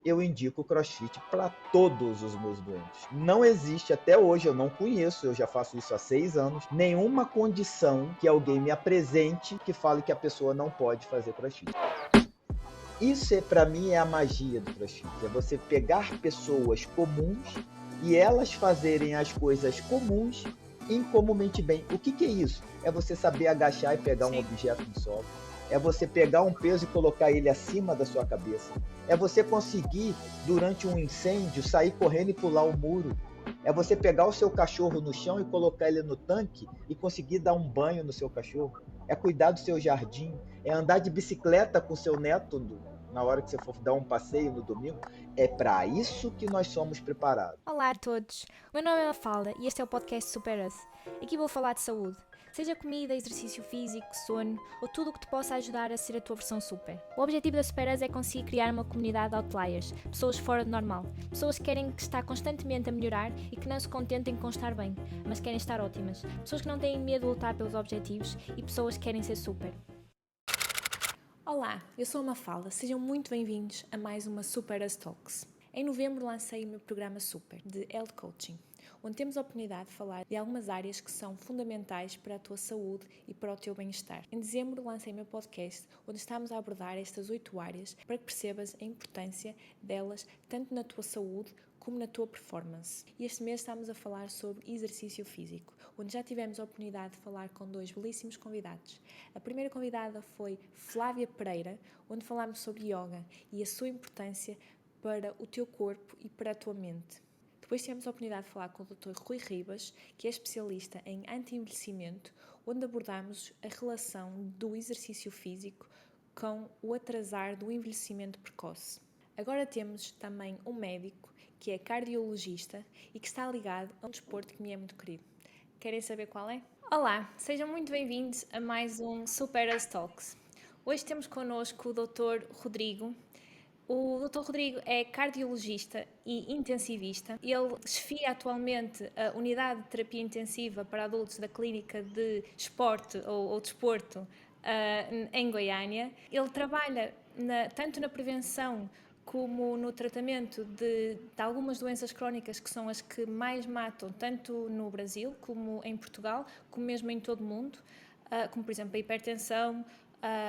eu indico o CrossFit para todos os meus doentes. Não existe, até hoje, eu não conheço, eu já faço isso há 6 anos, nenhuma condição que alguém me apresente que fale que a pessoa não pode fazer CrossFit. Isso, para mim, é a magia do CrossFit. É você pegar pessoas comuns e elas fazerem as coisas comuns incomumente bem. O que é isso? É você saber agachar e pegar um Sim. objeto no solo. É você pegar um peso e colocar ele acima da sua cabeça. É você conseguir, durante um incêndio, sair correndo e pular o muro. É você pegar o seu cachorro no chão e colocar ele no tanque e conseguir dar um banho no seu cachorro. É cuidar do seu jardim. É andar de bicicleta com o seu neto na hora que você for dar um passeio no domingo. É para isso que nós somos preparados. Olá a todos, o meu nome é Mafalda e este é o podcast Supera-se. Aqui vou falar de saúde, seja comida, exercício físico, sono ou tudo o que te possa ajudar a ser a tua versão super. O objetivo da Supera-se é conseguir criar uma comunidade de outliers, pessoas fora do normal, pessoas que querem estar constantemente a melhorar e que não se contentem com estar bem, mas querem estar ótimas, pessoas que não têm medo de lutar pelos objetivos e pessoas que querem ser super. Olá, eu sou a Mafalda, sejam muito bem-vindos a mais uma Supera-se Talks. Em novembro lancei o meu programa Super, de Health Coaching, onde temos a oportunidade de falar de algumas áreas que são fundamentais para a tua saúde e para o teu bem-estar. Em dezembro lancei o meu podcast, onde estamos a abordar estas 8 áreas para que percebas a importância delas tanto na tua saúde como na tua performance. E este mês estamos a falar sobre exercício físico, onde já tivemos a oportunidade de falar com 2 belíssimos convidados. A primeira convidada foi Flávia Pereira, onde falámos sobre yoga e a sua importância para o teu corpo e para a tua mente. Depois tivemos a oportunidade de falar com o Dr. Rui Ribas, que é especialista em anti-envelhecimento, onde abordámos a relação do exercício físico com o atrasar do envelhecimento precoce. Agora temos também um médico que é cardiologista e que está ligado a um desporto que me é muito querido. Querem saber qual é? Olá, sejam muito bem-vindos a mais um Supera-se Talks. Hoje temos connosco o Dr. Rodrigo. O Dr. Rodrigo é cardiologista e intensivista. Ele chefia atualmente a unidade de terapia intensiva para adultos da Clínica de Esporte ou Desporto em Goiânia. Ele trabalha tanto na prevenção como no tratamento de algumas doenças crónicas que são as que mais matam, tanto no Brasil como em Portugal, como mesmo em todo o mundo, como por exemplo a hipertensão,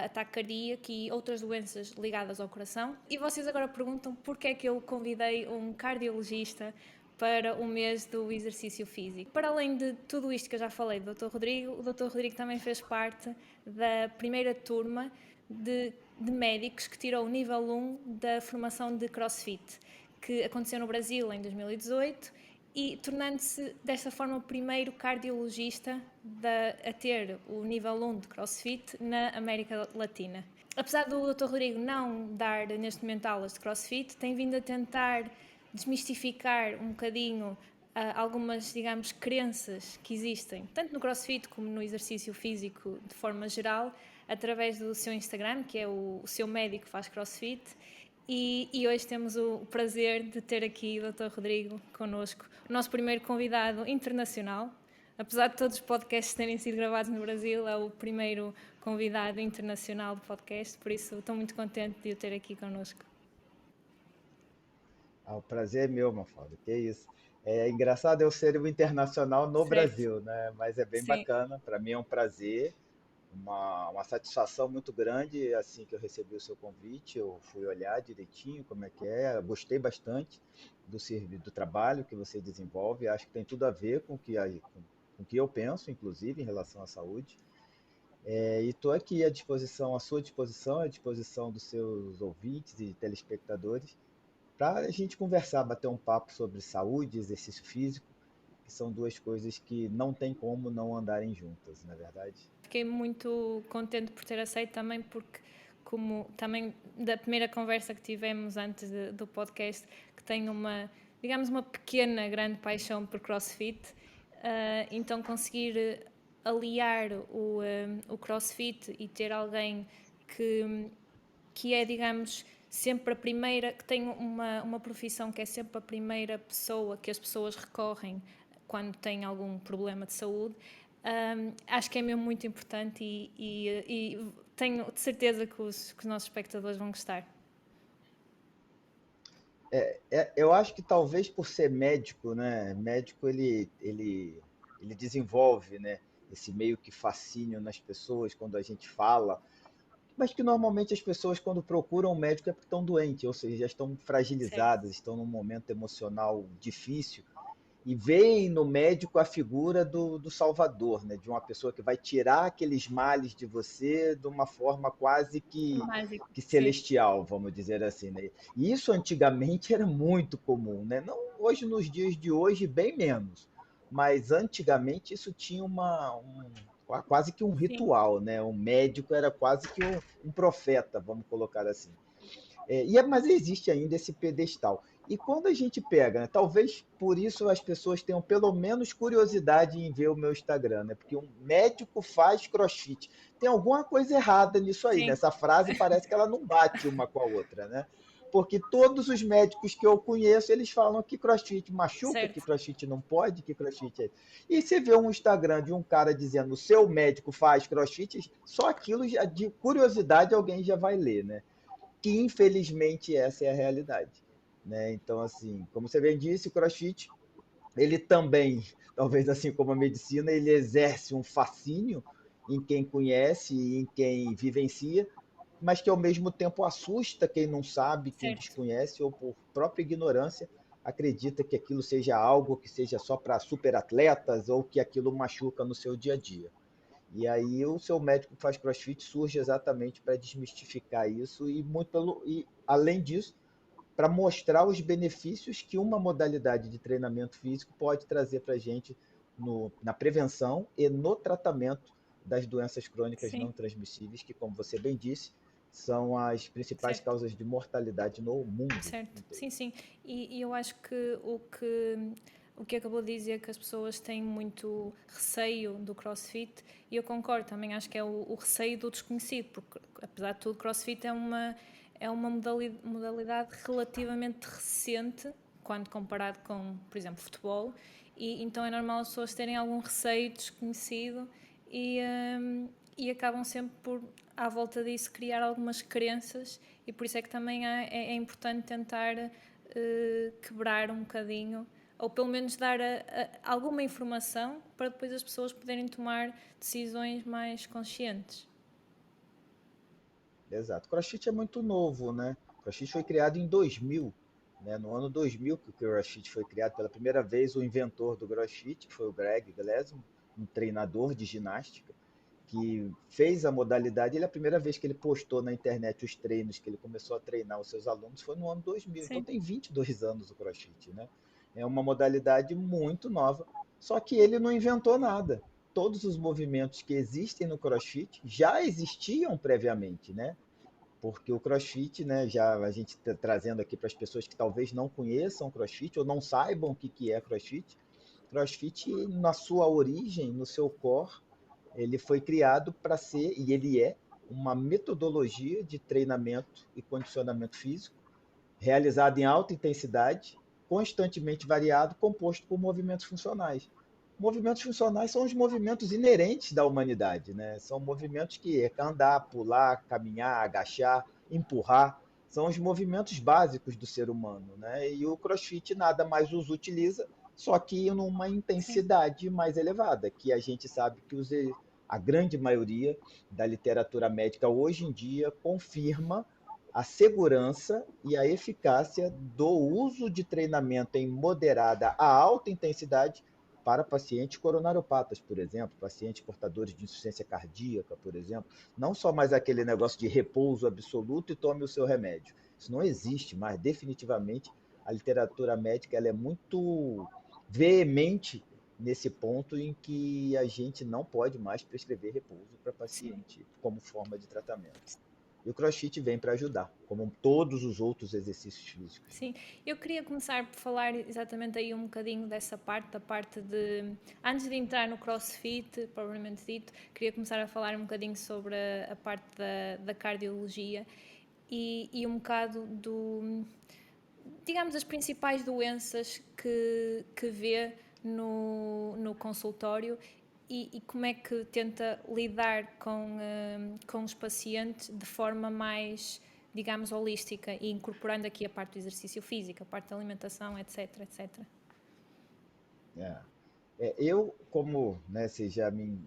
ataque cardíaco e outras doenças ligadas ao coração. E vocês agora perguntam porque é que eu convidei um cardiologista para o mês do exercício físico. Para além de tudo isto que eu já falei do Dr. Rodrigo, o Dr. Rodrigo também fez parte da primeira turma de médicos que tirou o nível 1 da formação de CrossFit, que aconteceu no Brasil em 2018 e tornando-se desta forma o primeiro cardiologista a ter o nível 1 de CrossFit na América Latina. Apesar do Dr. Rodrigo não dar neste momento aulas de CrossFit, tem vindo a tentar desmistificar um bocadinho algumas, digamos, crenças que existem, tanto no CrossFit como no exercício físico de forma geral, através do seu Instagram, que é o seu médico faz CrossFit. E hoje temos o prazer de ter aqui o Dr. Rodrigo connosco, o nosso primeiro convidado internacional. Apesar de todos os podcasts terem sido gravados no Brasil, é o primeiro convidado internacional do podcast, por isso estou muito contente de o ter aqui connosco. O prazer é meu, Mafalda, que isso. É engraçado eu ser o internacional no Certo, Brasil, né? Mas é bem sim. bacana, para mim é um prazer, uma satisfação muito grande. Assim que eu recebi o seu convite, eu fui olhar direitinho como é que é, gostei bastante do serviço, do trabalho que você desenvolve, acho que tem tudo a ver com o que eu penso, inclusive, em relação à saúde. E estou aqui à disposição, à sua disposição, à disposição dos seus ouvintes e telespectadores, para a gente conversar, bater um papo sobre saúde e exercício físico, que são duas coisas que não tem como não andarem juntas, não é verdade? Fiquei muito contente por ter aceito também, porque, como também da primeira conversa que tivemos antes do podcast, que tenho digamos, uma pequena, grande paixão por CrossFit, então conseguir aliar o CrossFit e ter alguém que é, digamos, sempre a primeira, que tem uma profissão que é sempre a primeira pessoa que as pessoas recorrem quando têm algum problema de saúde. Acho que é mesmo muito importante e tenho de certeza que os nossos espectadores vão gostar. Eu acho que talvez por ser médico, né? Médico ele desenvolve, né? Esse meio que fascínio nas pessoas quando a gente fala, mas que normalmente as pessoas quando procuram um médico é porque estão doentes, ou seja, já estão Certo. fragilizadas, estão num momento emocional difícil e veem no médico a figura do Salvador, né? De uma pessoa que vai tirar aqueles males de você de uma forma quase Mágico, que sim. celestial, vamos dizer assim, né? E isso antigamente era muito comum, né? Não hoje, nos dias de hoje, bem menos, mas antigamente isso tinha quase que um Sim, ritual, né? Um médico era quase que um profeta, vamos colocar assim. Mas existe ainda esse pedestal. E quando a gente pega, né, talvez por isso as pessoas tenham pelo menos curiosidade em ver o meu Instagram, né? Porque um médico faz crossfit. Tem alguma coisa errada nisso aí, né? sim, Essa frase parece que ela não bate uma com a outra, né? Porque todos os médicos que eu conheço, eles falam que crossfit machuca, que certo. crossfit não pode, que crossfit é. E você vê um Instagram de um cara dizendo o seu médico faz crossfit, só aquilo de curiosidade alguém já vai ler, né? Que infelizmente essa é a realidade. Né? Então, assim, como você bem disse, o CrossFit, ele também, talvez assim como a medicina, ele exerce um fascínio em quem conhece e em quem vivencia, mas que ao mesmo tempo assusta quem não sabe, quem Certo. desconhece ou por própria ignorância acredita que aquilo seja algo que seja só para superatletas ou que aquilo machuca no seu dia a dia. E aí o seu médico que faz CrossFit surge exatamente para desmistificar isso e além disso, para mostrar os benefícios que uma modalidade de treinamento físico pode trazer para a gente na prevenção e no tratamento das doenças crônicas Sim, não transmissíveis, que, como você bem disse, são as principais certo. causas de mortalidade no mundo Certo, inteiro. sim, sim. E eu acho que o que acabou de dizer que as pessoas têm muito receio do CrossFit, e eu concordo, também acho que é o receio do desconhecido, porque apesar de tudo, CrossFit é uma modalidade relativamente recente, quando comparado com, por exemplo, futebol, e então é normal as pessoas terem algum receio desconhecido e, e acabam sempre por, à volta disso, criar algumas crenças, e por isso é que também é importante tentar quebrar um bocadinho, ou pelo menos dar alguma informação para depois as pessoas poderem tomar decisões mais conscientes. Exato. CrossFit é muito novo, né? CrossFit foi criado em 2000, né? No ano 2000 que o CrossFit foi criado pela primeira vez, o inventor do CrossFit, que foi o Greg Glassman, um treinador de ginástica, que fez a modalidade. Ele, a primeira vez que ele postou na internet os treinos, que ele começou a treinar os seus alunos, foi no ano 2000. Então Sim, tem 22 anos o CrossFit, né? É uma modalidade muito nova, só que ele não inventou nada. Todos os movimentos que existem no CrossFit já existiam previamente, né? Porque o CrossFit, né, já a gente tá trazendo aqui para as pessoas que talvez não conheçam o CrossFit ou não saibam o que é CrossFit. CrossFit, na sua origem, no seu core, ele foi criado para ser, e ele é, uma metodologia de treinamento e condicionamento físico realizado em alta intensidade, constantemente variado, composto por movimentos funcionais. Movimentos funcionais são os movimentos inerentes da humanidade, né? São movimentos que é andar, pular, caminhar, agachar, empurrar, são os movimentos básicos do ser humano, né? E o CrossFit nada mais os utiliza, só que numa sim, intensidade mais elevada, que a gente sabe que a grande maioria da literatura médica hoje em dia confirma a segurança e a eficácia do uso de treinamento em moderada a alta intensidade para pacientes coronariopatas, por exemplo, pacientes portadores de insuficiência cardíaca, por exemplo. Não só mais aquele negócio de repouso absoluto e tome o seu remédio. Isso não existe mais, definitivamente. A literatura médica ela é muito veemente nesse ponto em que a gente não pode mais prescrever repouso para sim. paciente como forma de tratamento. E o CrossFit vem para ajudar, como todos os outros exercícios físicos. Sim, eu queria começar por falar exatamente aí um bocadinho dessa parte, da parte de. Antes de entrar no CrossFit, propriamente dito, queria começar a falar um bocadinho sobre a parte da cardiologia e um bocado do. Digamos, as principais doenças que vê no consultório e como é que tenta lidar com os pacientes de forma mais digamos, holística e incorporando aqui a parte do exercício físico, a parte da alimentação, etc, etc. É. Eu, como, né, você já me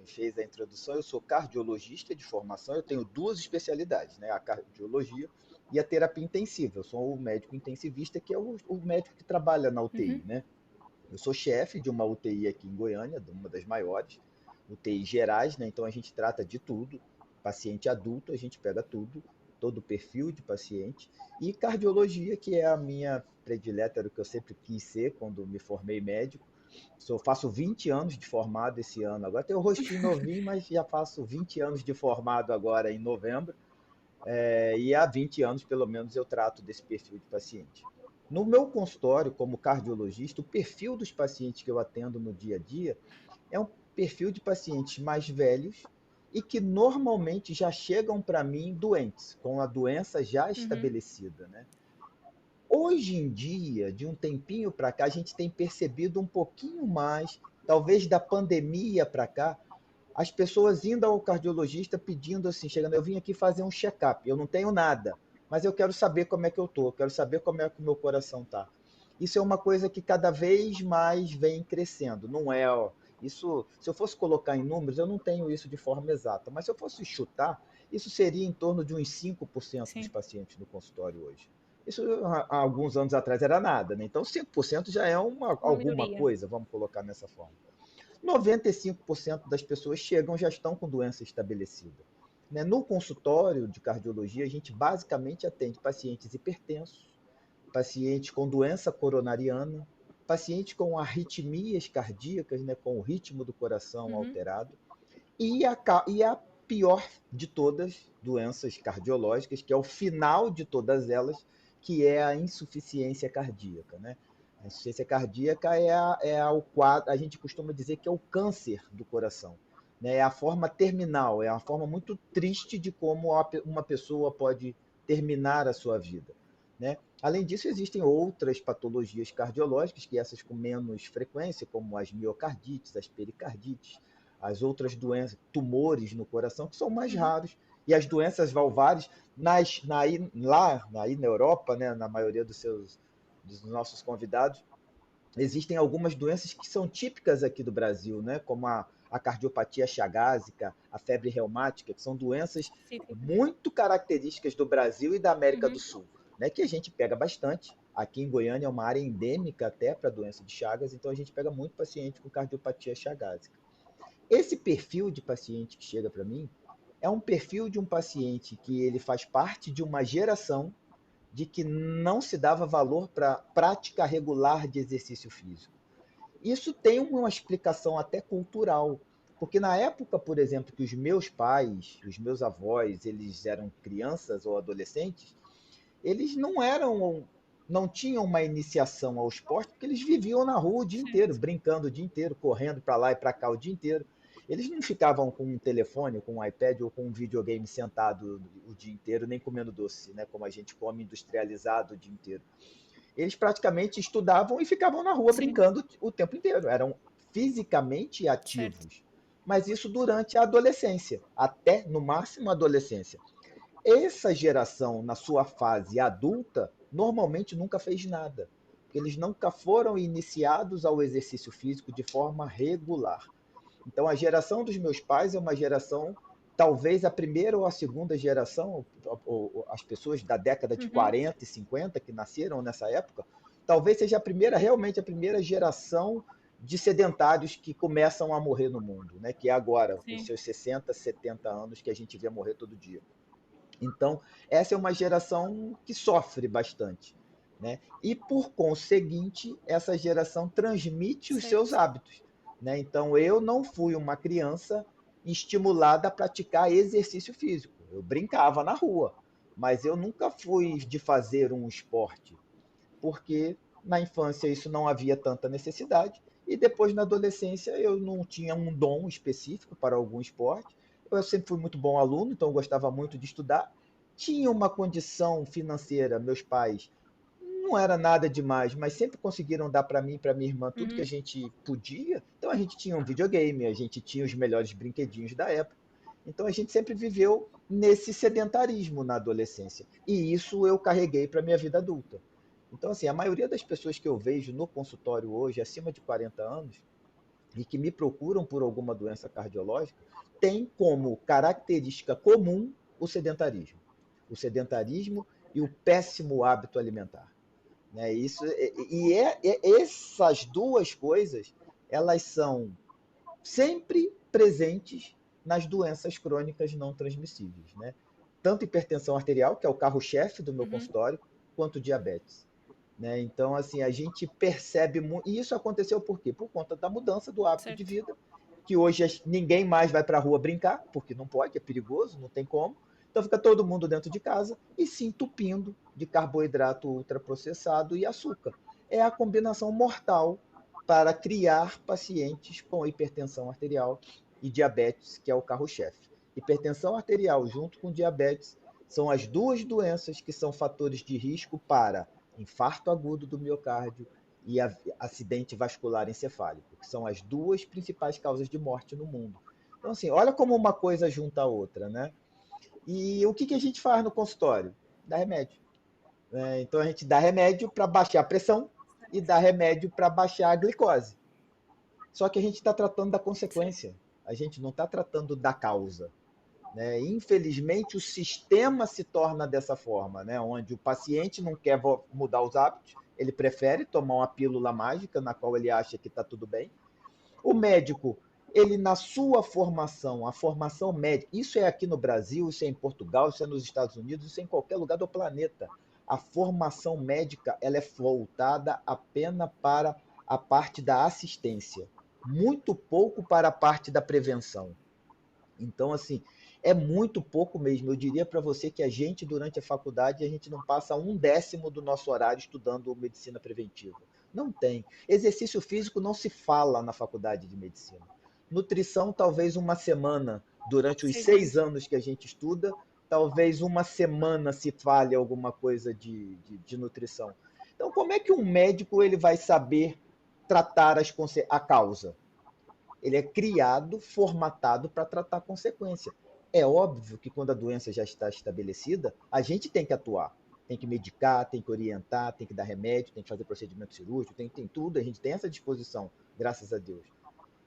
fez a introdução, eu sou cardiologista de formação, eu tenho duas especialidades, né, a cardiologia e a terapia intensiva. Eu sou o médico intensivista, que é o médico que trabalha na Uhum. UTI, né? Eu sou chefe de uma UTI aqui em Goiânia, de uma das maiores, UTI gerais, né? Então a gente trata de tudo. Paciente adulto, a gente pega tudo, todo o perfil de paciente. E cardiologia, que é a minha predileta, era o que eu sempre quis ser quando me formei médico. Faço 20 anos de formado esse ano. Agora tenho o rostinho novinho, mas já faço 20 anos de formado agora em novembro. E há 20 anos, pelo menos, eu trato desse perfil de paciente. No meu consultório, como cardiologista, o perfil dos pacientes que eu atendo no dia a dia é um perfil de pacientes mais velhos e que normalmente já chegam para mim doentes, com a doença já Uhum. estabelecida, né? Hoje em dia, de um tempinho para cá, a gente tem percebido um pouquinho mais, talvez da pandemia para cá, as pessoas indo ao cardiologista pedindo assim, chegando, eu vim aqui fazer um check-up, eu não tenho nada, mas eu quero saber como é que eu tô, quero saber como é que o meu coração tá. Isso é uma coisa que cada vez mais vem crescendo, não é, ó, isso, se eu fosse colocar em números, eu não tenho isso de forma exata, mas se eu fosse chutar, isso seria em torno de uns 5% dos Sim. pacientes no consultório hoje. Isso há alguns anos atrás era nada, né? Então 5% já é Uma alguma melhoria. coisa, vamos colocar nessa forma. 95% das pessoas chegam já estão com doença estabelecida. Né? No consultório de cardiologia, a gente basicamente atende pacientes hipertensos, pacientes com doença coronariana, pacientes com arritmias cardíacas, né, com o ritmo do coração Uhum. alterado, e a pior de todas doenças cardiológicas, que é o final de todas elas, que é a insuficiência cardíaca, né? A insuficiência cardíaca o quadro, a gente costuma dizer que é o câncer do coração, né? É a forma terminal, é uma forma muito triste de como uma pessoa pode terminar a sua vida, né? Além disso, existem outras patologias cardiológicas, que essas com menos frequência, como as miocardites, as pericardites, as outras doenças, tumores no coração, que são mais Uhum. raros. E as doenças valvares, lá na Europa, né, na maioria dos nossos convidados, existem algumas doenças que são típicas aqui do Brasil, né, como a cardiopatia chagásica, a febre reumática, que são doenças Específica. muito características do Brasil e da América do Uhum. Sul, né, que a gente pega bastante. Aqui em Goiânia é uma área endêmica até para a doença de Chagas, então a gente pega muito paciente com cardiopatia chagásica. Esse perfil de paciente que chega para mim é um perfil de um paciente que ele faz parte de uma geração de que não se dava valor para prática regular de exercício físico. Isso tem uma explicação até cultural, porque na época, por exemplo, que os meus pais, os meus avós, eles eram crianças ou adolescentes, eles não tinham uma iniciação ao esporte, porque eles viviam na rua o dia inteiro, Certo. brincando o dia inteiro, correndo para lá e para cá o dia inteiro. Eles não ficavam com um telefone, com um iPad ou com um videogame sentado o dia inteiro, nem comendo doce, né, como a gente come industrializado o dia inteiro. Eles praticamente estudavam e ficavam na rua Sim. brincando o tempo inteiro. Eram fisicamente Certo. ativos. Mas isso durante a adolescência, até no máximo a adolescência. Essa geração, na sua fase adulta, normalmente nunca fez nada. Porque eles nunca foram iniciados ao exercício físico de forma regular. Então, a geração dos meus pais é uma geração, talvez a primeira ou a segunda geração, ou as pessoas da década de Uhum. 40 e 50 que nasceram nessa época, talvez seja realmente a primeira geração de sedentários que começam a morrer no mundo, né? Que é agora, com Sim. seus 60, 70 anos, que a gente vê morrer todo dia. Então, essa é uma geração que sofre bastante, né? E, por conseguinte, essa geração transmite os seus Certo. hábitos, né? Então, eu não fui uma criança estimulada a praticar exercício físico. Eu brincava na rua, mas eu nunca fui de fazer um esporte, porque na infância isso não havia tanta necessidade, e depois na adolescência eu não tinha um dom específico para algum esporte. Eu sempre fui muito bom aluno, então eu gostava muito de estudar. Tinha uma condição financeira, meus pais não era nada demais, mas sempre conseguiram dar para mim e para minha irmã tudo que a Uhum. gente podia. Então a gente tinha um videogame, a gente tinha os melhores brinquedinhos da época. Então a gente sempre viveu nesse sedentarismo na adolescência. E isso eu carreguei para a minha vida adulta. Então, assim, a maioria das pessoas que eu vejo no consultório hoje, acima de 40 anos, e que me procuram por alguma doença cardiológica, tem como característica comum o sedentarismo. O sedentarismo e o péssimo hábito alimentar. Né? Essas duas coisas, elas são sempre presentes nas doenças crônicas não transmissíveis, né? Tanto hipertensão arterial, que é o carro-chefe do meu consultório, quanto diabetes. Né? Então, assim, a gente percebe muito. E isso aconteceu por quê? Por conta da mudança do hábito de vida, que hoje ninguém mais vai para a rua brincar, porque não pode, é perigoso, não tem como. Então fica todo mundo dentro de casa e se entupindo de carboidrato ultraprocessado e açúcar. É a combinação mortal para criar pacientes com hipertensão arterial e diabetes, que é o carro-chefe. Hipertensão arterial junto com diabetes são as duas doenças que são fatores de risco para infarto agudo do miocárdio e acidente vascular encefálico, que são as duas principais causas de morte no mundo. Então, assim, olha como uma coisa junta a outra, né? E o que a gente faz no consultório? Dá remédio. Então, a gente dá remédio para baixar a pressão e dá remédio para baixar a glicose. Só que a gente está tratando da consequência. A gente não está tratando da causa. Né? Infelizmente, o sistema se torna dessa forma, né? Onde o paciente não quer mudar os hábitos, ele prefere tomar uma pílula mágica na qual ele acha que está tudo bem. O médico, ele na sua formação, a formação médica, isso é aqui no Brasil, isso é em Portugal, isso é nos Estados Unidos, isso é em qualquer lugar do planeta. A formação médica, ela é voltada apenas para a parte da assistência, muito pouco para a parte da prevenção. Então, assim, é muito pouco mesmo. Eu diria para você que a gente, durante a faculdade, a gente não passa 1/10 do nosso horário estudando medicina preventiva. Não tem. Exercício físico não se fala na faculdade de medicina. Nutrição, talvez uma semana, durante os 6 anos que a gente estuda, talvez uma semana se fale alguma coisa de nutrição. Então, como é que um médico ele vai saber tratar a causa? Ele é criado, formatado para tratar a consequência. É óbvio que quando a doença já está estabelecida, a gente tem que atuar. Tem que medicar, tem que orientar, tem que dar remédio, tem que fazer procedimento cirúrgico, tem tudo, a gente tem essa disposição, graças a Deus.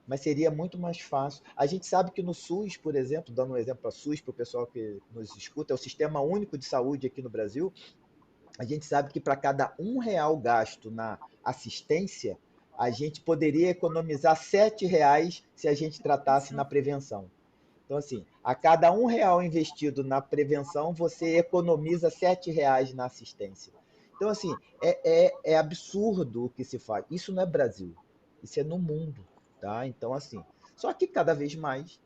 Mas seria muito mais fácil. A gente sabe que no SUS, por exemplo, dando um exemplo para o SUS, para o pessoal que nos escuta, é o Sistema Único de Saúde aqui no Brasil, a gente sabe que para cada R$ 1 gasto na assistência, a gente poderia economizar R$ 7 se a gente tratasse na prevenção. Então, assim, a cada R$ 1 investido na prevenção, você economiza R$ 7 na assistência. Então, assim, é absurdo o que se faz. Isso não é Brasil, isso é no mundo, tá? Então, assim, só que cada vez mais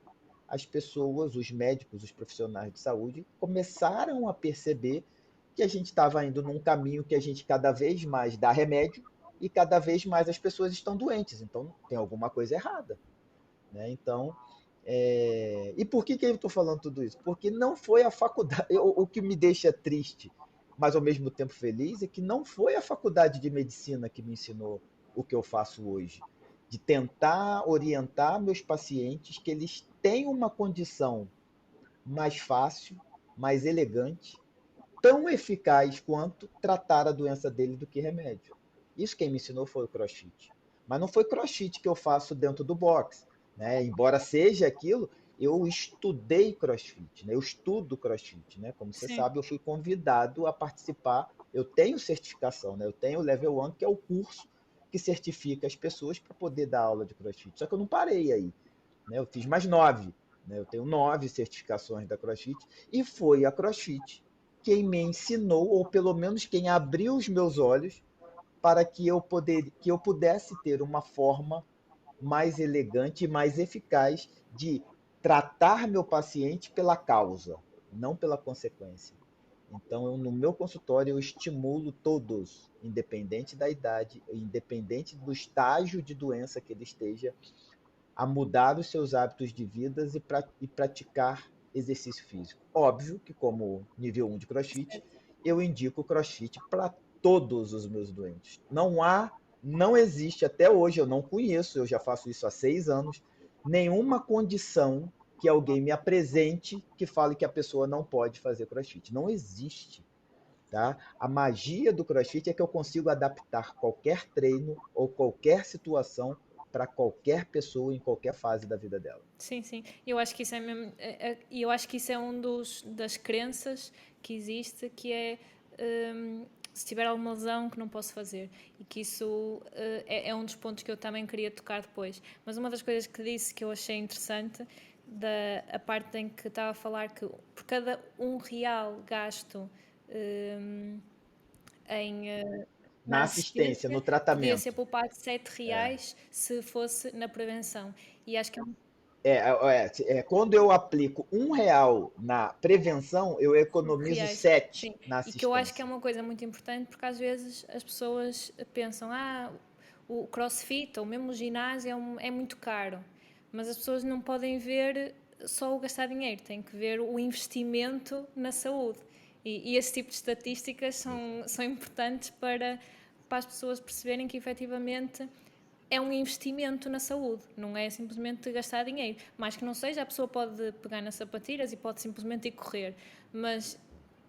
as pessoas, os médicos, os profissionais de saúde começaram a perceber que a gente estava indo num caminho que a gente cada vez mais dá remédio e cada vez mais as pessoas estão doentes. Então, tem alguma coisa errada. Né? Então, e por que eu estou falando tudo isso? Porque não foi a faculdade. O que me deixa triste, mas ao mesmo tempo feliz, é que não foi a faculdade de medicina que me ensinou o que eu faço hoje. De tentar orientar meus pacientes que eles têm uma condição mais fácil, mais elegante, tão eficaz quanto tratar a doença dele do que remédio. Isso quem me ensinou foi o CrossFit. Mas não foi CrossFit que eu faço dentro do box. Né? Embora seja aquilo, eu estudei CrossFit, né? Eu estudo CrossFit. Né? Como você sabe, eu fui convidado a participar. Eu tenho certificação, né? Eu tenho o Level 1, que é o curso que certifica as pessoas para poder dar aula de CrossFit. Só que eu não parei aí. Né? Eu fiz mais 9. Né? Eu tenho 9 certificações da CrossFit e foi a CrossFit quem me ensinou, ou pelo menos quem abriu os meus olhos para que eu pudesse ter uma forma mais elegante e mais eficaz de tratar meu paciente pela causa, não pela consequência. Então, no meu consultório, eu estimulo todos, independente da idade, independente do estágio de doença que ele esteja, a mudar os seus hábitos de vida e praticar exercício físico. Óbvio que, como nível 1 de CrossFit, eu indico o CrossFit para todos os meus doentes. Não existe, até hoje, eu não conheço, eu já faço isso há 6 anos, nenhuma condição que alguém me apresente que fale que a pessoa não pode fazer CrossFit. Não existe. Tá? A magia do CrossFit é que eu consigo adaptar qualquer treino ou qualquer situação para qualquer pessoa em qualquer fase da vida dela. Sim, sim. Eu acho que isso é mesmo, eu acho que isso é um das crenças que existe, que é se tiver alguma lesão que não posso fazer, e que isso é um dos pontos que eu também queria tocar depois. Mas uma das coisas que disse que eu achei interessante, a parte em que estava a falar que por cada R$ 1 gasto em Na na assistência, no assistência, podia ser tratamento. poupado R$ 7 se fosse na prevenção. E acho que Quando eu aplico R$ 1 na prevenção, eu economizo reais, 7 sim. na E que eu acho que é assistência. uma coisa muito importante, porque às vezes as pessoas pensam, o CrossFit ou mesmo o ginásio é muito caro, mas as pessoas não podem ver só o gastar dinheiro, têm que ver o investimento na saúde. E esse tipo de estatísticas são importantes para as pessoas perceberem que efetivamente é um investimento na saúde, não é simplesmente gastar dinheiro. Mais que não seja, a pessoa pode pegar nas sapatilhas e pode simplesmente ir correr, mas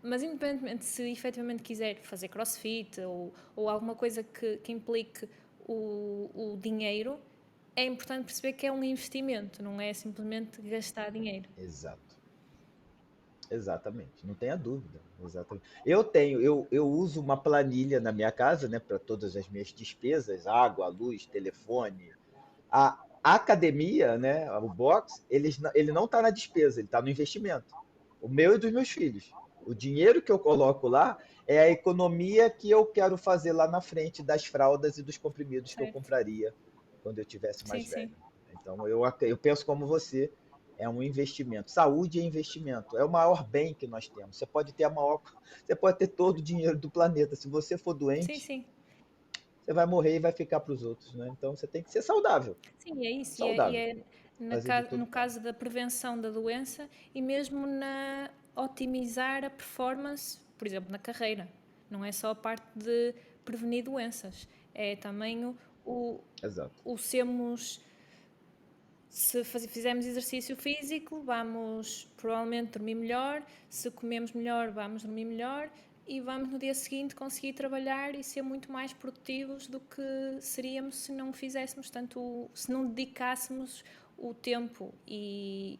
independentemente se efetivamente quiser fazer crossfit ou alguma coisa que implique o dinheiro, é importante perceber que é um investimento, não é simplesmente gastar dinheiro. Exato. Exatamente, não tenha dúvida. Exatamente. Eu uso uma planilha na minha casa, né, para todas as minhas despesas, água, luz, telefone. A academia, né, o box, ele não está na despesa, ele está no investimento. O meu e dos meus filhos. O dinheiro que eu coloco lá é a economia que eu quero fazer lá na frente das fraldas e dos comprimidos que eu Certo? compraria quando eu tivesse Sim, mais sim. velho. Então eu penso como você, é um investimento. Saúde é investimento, é o maior bem que nós temos. Você pode ter todo o dinheiro do planeta. Se você for Sim, doente, sim. você vai morrer e vai ficar para os outros, né? Então você tem que ser saudável, Sim, é isso. saudável, fazer de No tudo para. caso da prevenção da doença e mesmo na otimizar a performance, por exemplo, na carreira. Não é só a parte de prevenir doenças, é também o, Exato. o sermos. Se fizermos exercício físico, vamos provavelmente dormir melhor. Se comemos melhor, vamos dormir melhor. E vamos no dia seguinte conseguir trabalhar e ser muito mais produtivos do que seríamos se não fizéssemos tanto, se não dedicássemos o tempo e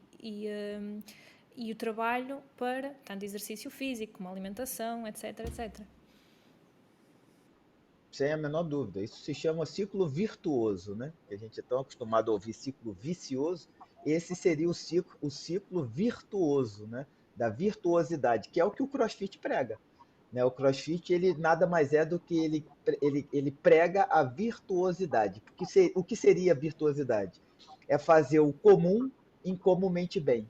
o trabalho para tanto exercício físico como alimentação, etc, etc. Sem a menor dúvida. Isso se chama ciclo virtuoso, né? Que a gente é tão acostumado a ouvir ciclo vicioso. Esse seria o ciclo virtuoso, né? Da virtuosidade, que é o que o CrossFit prega. Né? O CrossFit ele nada mais é do que ele prega a virtuosidade. O que seria a virtuosidade? É fazer o comum incomumente bem.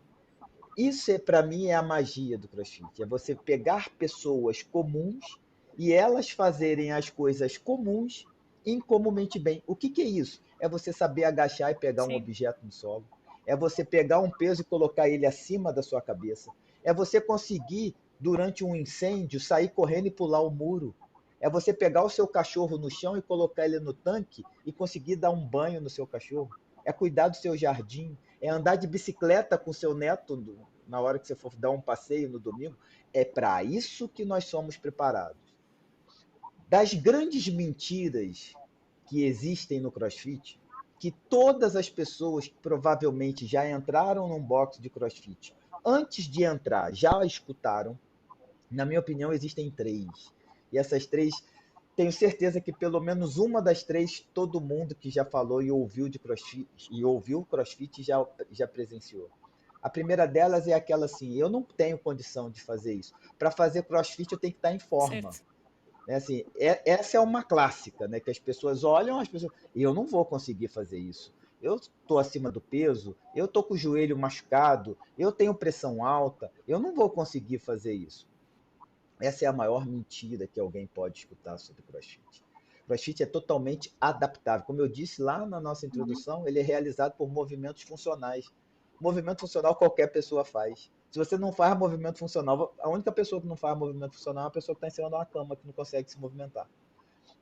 Isso, para mim, é a magia do CrossFit. É você pegar pessoas comuns e elas fazerem as coisas comuns incomumente bem. O que é isso? É você saber agachar e pegar um Sim, objeto no solo. É você pegar um peso e colocar ele acima da sua cabeça. É você conseguir, durante um incêndio, sair correndo e pular o muro. É você pegar o seu cachorro no chão e colocar ele no tanque e conseguir dar um banho no seu cachorro. É cuidar do seu jardim, é andar de bicicleta com seu neto na hora que você for dar um passeio no domingo. É para isso que nós somos preparados. Das grandes mentiras que existem no CrossFit, que todas as pessoas que provavelmente já entraram num box de CrossFit, antes de entrar, já escutaram, na minha opinião, existem três. E essas três, tenho certeza que pelo menos uma das três, todo mundo que já falou e ouviu de CrossFit e ouviu CrossFit já presenciou. A primeira delas é aquela assim: eu não tenho condição de fazer isso. Para fazer CrossFit eu tenho que estar em forma. certo. Né? Assim, essa é uma clássica, né? Que as pessoas olham, as pessoas, eu não vou conseguir fazer isso. Eu estou acima do peso, eu estou com o joelho machucado, eu tenho pressão alta, eu não vou conseguir fazer isso. Essa é a maior mentira que alguém pode escutar sobre CrossFit. CrossFit é totalmente adaptável. Como eu disse lá na nossa Uhum. introdução, ele é realizado por movimentos funcionais. Movimento funcional qualquer pessoa faz. Se você não faz movimento funcional, a única pessoa que não faz movimento funcional é a pessoa que está em cima de uma cama, que não consegue se movimentar.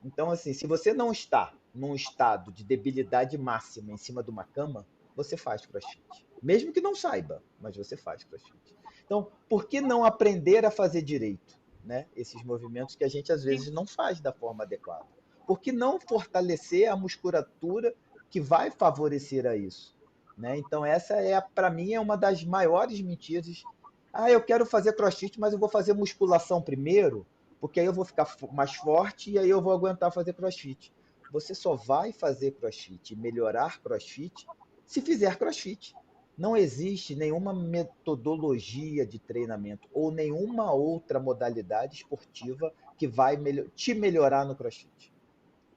Então, assim, se você não está num estado de debilidade máxima em cima de uma cama, você faz CrossFit. Mesmo que não saiba, mas você faz CrossFit. Então, por que não aprender a fazer direito, né? Esses movimentos que a gente às vezes não faz da forma adequada? Por que não fortalecer a musculatura que vai favorecer a isso? Né? Então, essa para mim, é uma das maiores mentiras. Ah, eu quero fazer CrossFit, mas eu vou fazer musculação primeiro, porque aí eu vou ficar mais forte e aí eu vou aguentar fazer CrossFit. Você só vai fazer CrossFit e melhorar CrossFit se fizer CrossFit. Não existe nenhuma metodologia de treinamento ou nenhuma outra modalidade esportiva que vai te melhorar no CrossFit.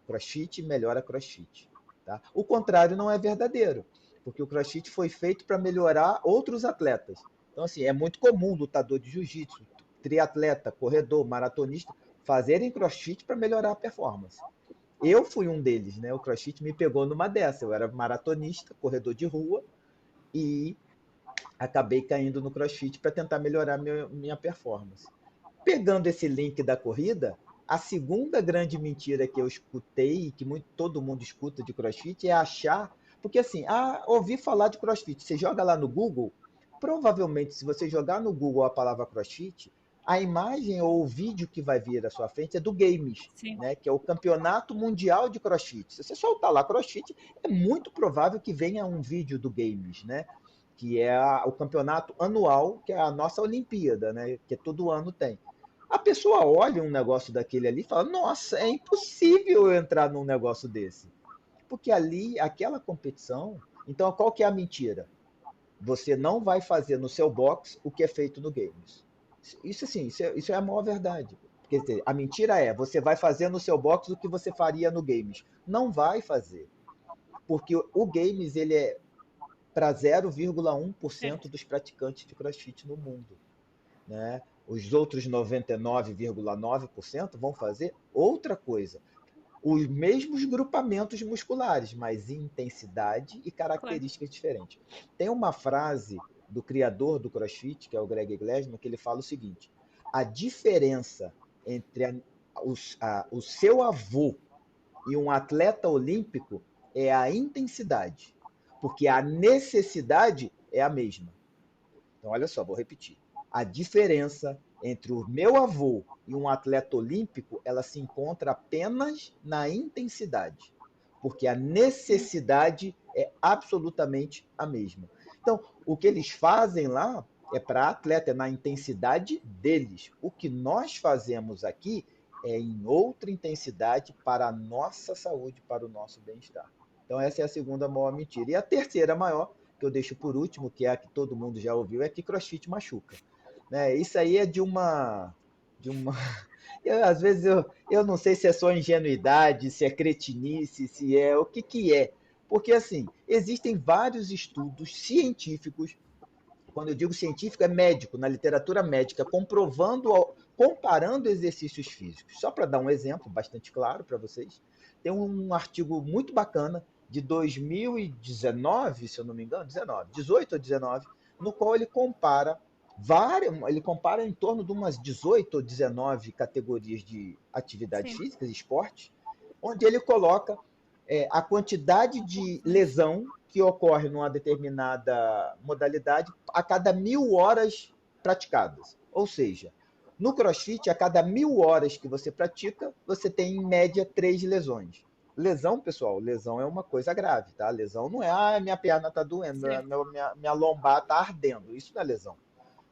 CrossFit melhora CrossFit. Tá? O contrário não é verdadeiro, porque o CrossFit foi feito para melhorar outros atletas. Então, assim, é muito comum lutador de jiu-jitsu, triatleta, corredor, maratonista fazerem CrossFit para melhorar a performance. Eu fui um deles, né? O CrossFit me pegou numa dessa. Eu era maratonista, corredor de rua e acabei caindo no CrossFit para tentar melhorar minha performance. Pegando esse link da corrida, a segunda grande mentira que eu escutei, e que todo mundo escuta de CrossFit, é achar. Porque assim, ouvi falar de CrossFit. Você joga lá no Google, provavelmente, se você jogar no Google a palavra CrossFit, a imagem ou o vídeo que vai vir à sua frente é do Games, Sim. né, que é o Campeonato Mundial de CrossFit. Se você soltar lá CrossFit, é muito provável que venha um vídeo do Games, né? Que é o campeonato anual, que é a nossa Olimpíada, né? Que todo ano tem. A pessoa olha um negócio daquele ali e fala: Nossa, é impossível eu entrar num negócio desse. Porque ali, aquela competição. Então, qual que é a mentira? Você não vai fazer no seu box o que é feito no Games. Isso sim, isso é a maior verdade. Quer dizer, a mentira é: você vai fazer no seu box o que você faria no Games. Não vai fazer. Porque o Games ele é para 0,1% dos praticantes de CrossFit no mundo. Né? Os outros 99,9% vão fazer outra coisa. Os mesmos grupamentos musculares, mas em intensidade e características diferentes. Tem uma frase do criador do CrossFit, que é o Greg Glassman, que ele fala o seguinte: a diferença entre o seu avô e um atleta olímpico é a intensidade, porque a necessidade é a mesma. Então, olha só, vou repetir. A diferença entre o meu avô e um atleta olímpico, ela se encontra apenas na intensidade, porque a necessidade é absolutamente a mesma. Então, o que eles fazem lá é para atleta, é na intensidade deles. O que nós fazemos aqui é em outra intensidade para a nossa saúde, para o nosso bem-estar. Então, essa é a segunda maior mentira. E a terceira maior, que eu deixo por último, que é a que todo mundo já ouviu, é que CrossFit machuca. Né? Isso aí é de uma. Às vezes eu não sei se é só ingenuidade, se é cretinice, se é o que é. Porque, assim, existem vários estudos científicos. Quando eu digo científico, é médico, na literatura médica, comparando exercícios físicos. Só para dar um exemplo bastante claro para vocês, tem um artigo muito bacana de 2019, se eu não me engano, 18 ou 19, no qual ele compara em torno de umas 18 ou 19 categorias de atividades Sim. físicas, esportes, onde ele coloca a quantidade de lesão que ocorre numa determinada modalidade a cada 1.000 horas praticadas. Ou seja, no CrossFit, a cada 1.000 horas que você pratica, você tem em média 3 lesões. Lesão, pessoal, lesão é uma coisa grave, tá? Lesão não é, minha perna tá doendo, minha lombar tá ardendo. Isso não é lesão,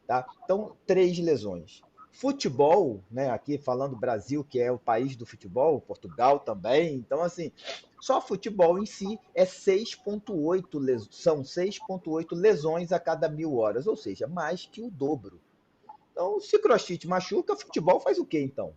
tá? Então, 3 lesões. Futebol, né? Aqui falando Brasil, que é o país do futebol, Portugal também. Então, assim, só futebol em si é 6,8 são 6,8 lesões a cada 1.000 horas, ou seja, mais que o dobro. Então, se CrossFit machuca, futebol faz o quê então?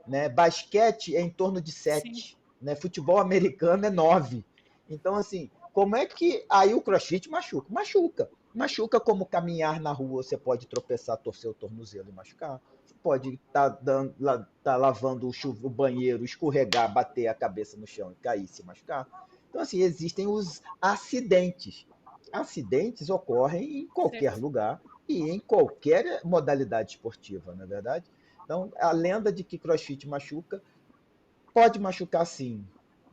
Né? Basquete é em torno de 7, né? Futebol americano é 9. Então, assim, como é que aí o CrossFit machuca? Machuca como caminhar na rua, você pode tropeçar, torcer o tornozelo e machucar. Você pode tá lavando o banheiro, escorregar, bater a cabeça no chão e cair, se machucar. Então, assim, existem os acidentes. Acidentes ocorrem em qualquer lugar e em qualquer modalidade esportiva, não é verdade? Então, a lenda de que CrossFit machuca, pode machucar sim,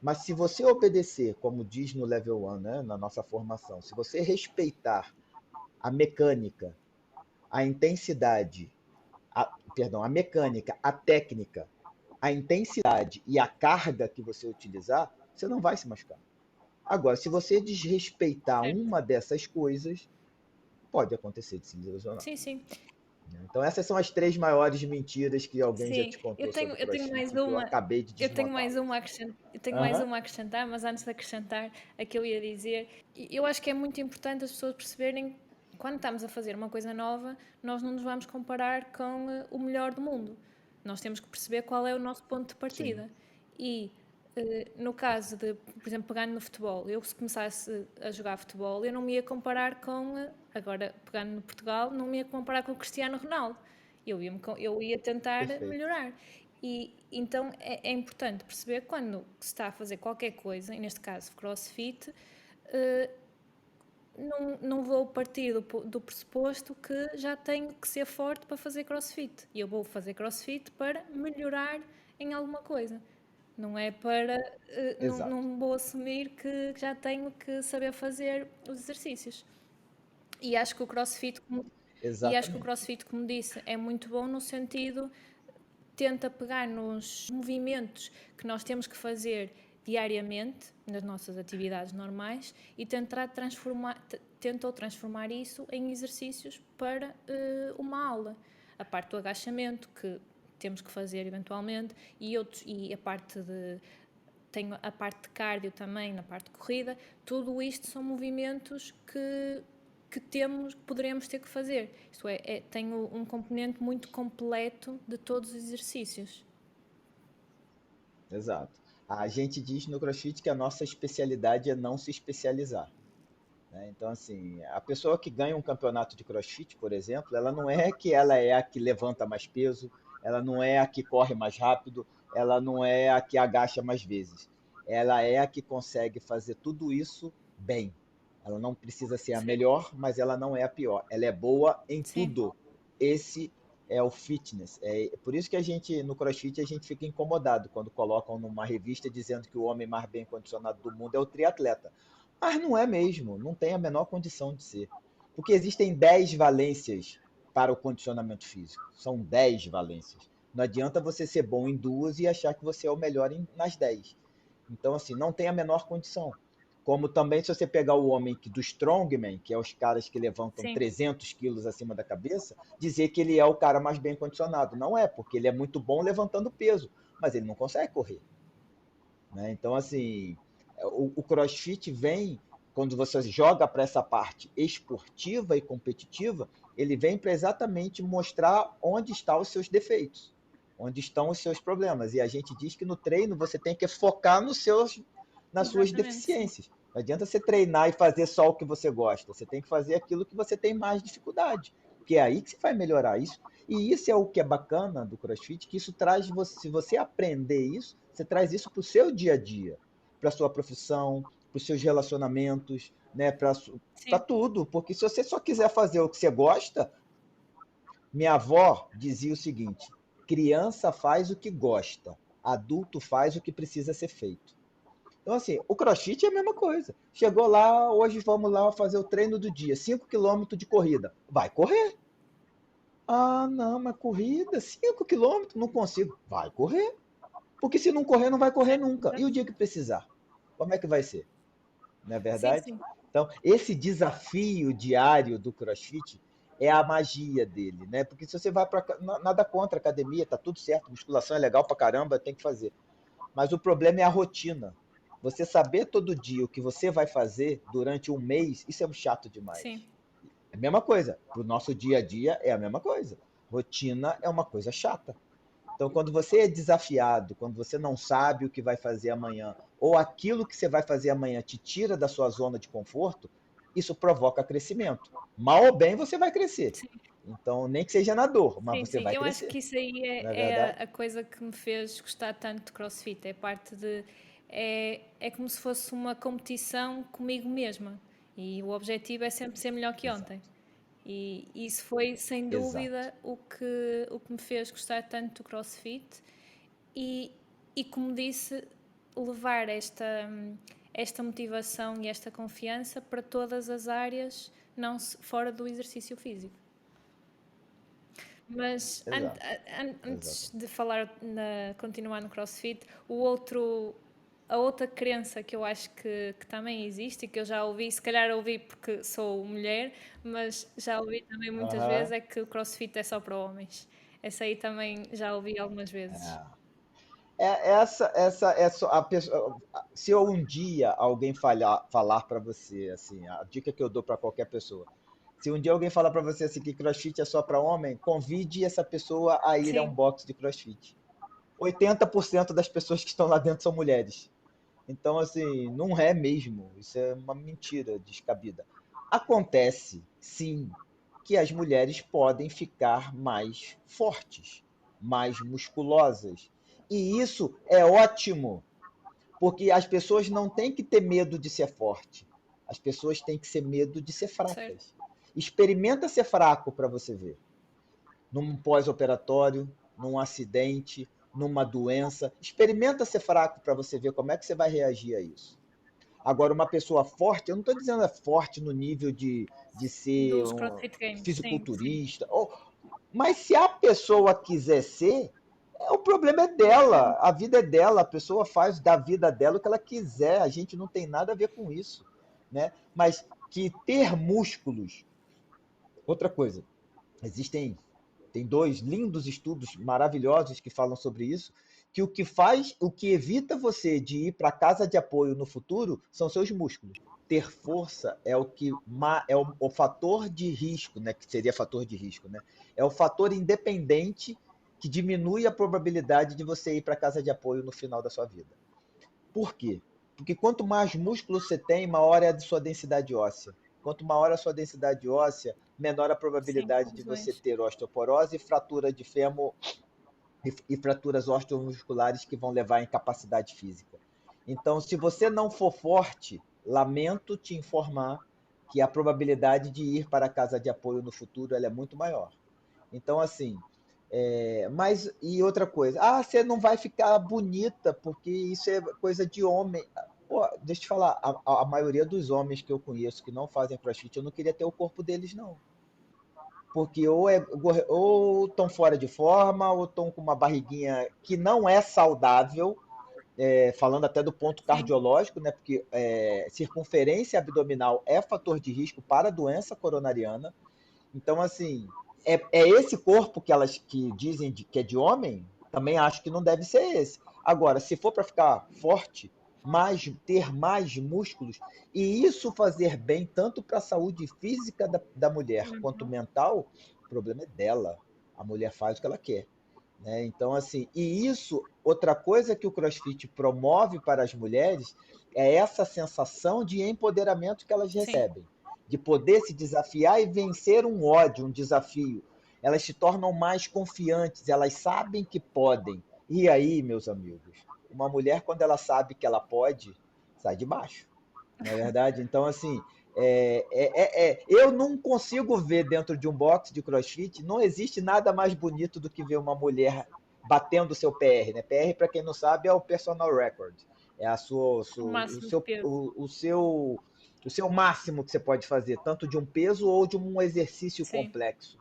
Mas se você obedecer, como diz no Level 1, né, na nossa formação, se você respeitar a mecânica, a intensidade, perdão, a mecânica, a técnica, a intensidade e a carga que você utilizar, você não vai se machucar. Agora, se você desrespeitar Certo. uma dessas coisas, pode acontecer de se lesionar. Sim, sim. Então, essas são as 3 maiores mentiras que alguém já Sim, te contou sobre eu tenho mais CrossFit que eu uma, acabei de desmontá-las. eu tenho mais Aham, uma a acrescentar, mas antes de acrescentar a que eu ia dizer, eu acho que é muito importante as pessoas perceberem quando estamos a fazer uma coisa nova, nós não nos vamos comparar com o melhor do mundo. Nós temos que perceber qual é o nosso ponto de sim, partida. E no caso de, por exemplo, pegando no futebol, eu se começasse a jogar futebol, eu não me ia comparar com, agora pegando no Portugal, não me ia comparar com o Cristiano Ronaldo. Eu ia tentar perfeito. melhorar. E então é importante perceber quando se está a fazer qualquer coisa, e neste caso CrossFit, eh, não vou partir do pressuposto que já tenho que ser forte para fazer CrossFit. E eu vou fazer CrossFit para melhorar em alguma coisa. Não é para. Exato, Não vou assumir que já tenho que saber fazer os exercícios. E acho que o CrossFit, e acho que o exatamente. CrossFit, como disse, é muito bom no sentido tenta pegar nos movimentos que nós temos que fazer diariamente nas nossas atividades normais e tentou transformar isso em exercícios para uma aula. A parte do agachamento que temos que fazer eventualmente e a parte de tenho a parte de cardio também na parte de corrida, tudo isto são movimentos que poderemos ter que fazer. Isto tem um componente muito completo de todos os exercícios. Exato. A gente diz no CrossFit que a nossa especialidade é não se especializar, né? Então, assim, a pessoa que ganha um campeonato de CrossFit, por exemplo, ela não é que ela é a que levanta mais peso, ela não é a que corre mais rápido, ela não é a que agacha mais vezes. Ela é a que consegue fazer tudo isso bem. Ela não precisa ser a Sim, melhor, mas ela não é a pior. Ela é boa em sim, tudo. Esse é o fitness. É por isso que a gente, no CrossFit, a gente fica incomodado quando colocam numa revista dizendo que o homem mais bem condicionado do mundo é o triatleta. Mas não é mesmo, não tem a menor condição de ser. Porque existem 10 valências para o condicionamento físico. São 10 valências. Não adianta você ser bom em duas e achar que você é o melhor nas 10. Então, assim, não tem a menor condição. Como também se você pegar o homem do strongman, que é os caras que levantam sim, 300 quilos acima da cabeça, dizer que ele é o cara mais bem condicionado. Não é, porque ele é muito bom levantando peso, mas ele não consegue correr, né? Então, assim, o CrossFit vem, quando você joga para essa parte esportiva e competitiva, ele vem para exatamente mostrar onde estão os seus defeitos, onde estão os seus problemas. E a gente diz que no treino você tem que focar nas suas exatamente, sim. deficiências. Não adianta você treinar e fazer só o que você gosta. Você tem que fazer aquilo que você tem mais dificuldade, porque é aí que você vai melhorar isso. E isso é o que é bacana do CrossFit, que isso traz você, se você aprender isso, você traz isso para o seu dia a dia, para a sua profissão, para os seus relacionamentos, né, para Sim, tudo. Porque se você só quiser fazer o que você gosta, minha avó dizia o seguinte: criança faz o que gosta, adulto faz o que precisa ser feito. Então, assim, o CrossFit é a mesma coisa. Chegou lá, hoje vamos lá fazer o treino do dia, 5 km de corrida. Vai correr. Ah, não, mas corrida, 5 km, não consigo. Vai correr. Porque se não correr, não vai correr certo, nunca. E o exato. dia que precisar? Como é que vai ser? Não é Sim, verdade? sim, Então, esse desafio diário do CrossFit é a magia dele, né? Porque se você vai para nada contra a academia, tá tudo certo, musculação é legal pra caramba, tem que fazer. Mas o problema é a rotina. Você saber todo dia o que você vai fazer durante um mês, isso é chato sim, demais. É a mesma coisa. Para o nosso dia a dia é a mesma coisa. Rotina é uma coisa chata. Então, quando você é desafiado, quando você não sabe o que vai fazer amanhã, ou aquilo que você vai fazer amanhã te tira da sua zona de conforto, isso provoca crescimento. Mal ou bem, você vai crescer. sim, Então, nem que seja na dor, mas sim, você sim. vai Eu acho crescer. que isso aí Não é é verdade? a coisa que me fez gostar tanto de CrossFit. É parte de. É como se fosse uma competição comigo mesma. E o objetivo é sempre ser melhor que ontem. Exato. E isso foi, sem Exato. dúvida, o que me fez gostar tanto do CrossFit. E, e como disse, levar esta motivação e esta confiança para todas as áreas, não fora do exercício físico. Mas Exato, antes exato. de continuar no CrossFit, a outra crença que eu acho que também existe e que eu já ouvi, se calhar ouvi porque sou mulher, mas já ouvi também muitas vezes, Aham. é que o CrossFit é só para homens. Essa aí também já ouvi algumas vezes. A pessoa, se um dia alguém falar para você, assim, a dica que eu dou para qualquer pessoa, se um dia alguém falar para você assim, que CrossFit é só para homem, convide essa pessoa a ir a um Sim, box de CrossFit. 80% das pessoas que estão lá dentro são mulheres. Então, assim, não é mesmo. Isso é uma mentira descabida. Acontece, sim, que as mulheres podem ficar mais fortes, mais musculosas. E isso é ótimo, porque as pessoas não têm que ter medo de ser forte. As pessoas têm que ser medo de ser certo. fracas. Experimenta ser fraco para você ver. Num pós-operatório, num acidente, numa doença. Experimenta ser fraco para você ver como é que você vai reagir a isso. Agora, uma pessoa forte, eu não estou dizendo forte no nível de ser Dos um CrossFit Games, sim, sim. fisiculturista, mas se a pessoa quiser ser, o problema é dela, a vida é dela, a pessoa faz da vida dela o que ela quiser, a gente não tem nada a ver com isso, né? Mas que ter músculos, outra coisa, existem tem dois lindos estudos maravilhosos que falam sobre isso, que o que evita você de ir para a casa de apoio no futuro são seus músculos. Ter força é o fator de risco, né, que seria fator de risco, né? É o fator independente que diminui a probabilidade de você ir para a casa de apoio no final da sua vida. Por quê? Porque quanto mais músculo você tem, maior é a sua densidade óssea. Quanto maior a sua densidade óssea, menor a Sim, probabilidade de você lesões. ter osteoporose e fratura de fêmur e fraturas osteomusculares que vão levar à incapacidade física. Então, se você não for forte, lamento te informar que a probabilidade de ir para a casa de apoio no futuro ela é muito maior. Então, assim, mas e outra coisa, você não vai ficar bonita porque isso é coisa de homem. Pô, deixa eu te falar, a maioria dos homens que eu conheço que não fazem crossfit, eu não queria ter o corpo deles, não. Porque ou estão fora de forma, ou estão com uma barriguinha que não é saudável, falando até do ponto Sim, cardiológico, né? Porque circunferência abdominal é fator de risco para a doença coronariana. Então, assim, é esse corpo que elas que dizem que é de homem, também acho que não deve ser esse. Agora, se for para ficar forte, ter mais músculos, e isso fazer bem tanto para a saúde física da mulher quanto mental, o problema é dela. A mulher faz o que ela quer. Né? Então, assim, e isso, outra coisa que o CrossFit promove para as mulheres é essa sensação de empoderamento que elas sim. recebem, de poder se desafiar e vencer um ódio, um desafio. Elas se tornam mais confiantes, elas sabem que podem. E aí, meus amigos, uma mulher, quando ela sabe que ela pode, sai de baixo. Não é verdade? Então, assim, eu não consigo ver dentro de um box de CrossFit, não existe nada mais bonito do que ver uma mulher batendo o seu PR, né? PR, para quem não sabe, é o personal record. É O máximo de peso. o seu máximo que você pode fazer, tanto de um peso ou de um exercício Sim, complexo.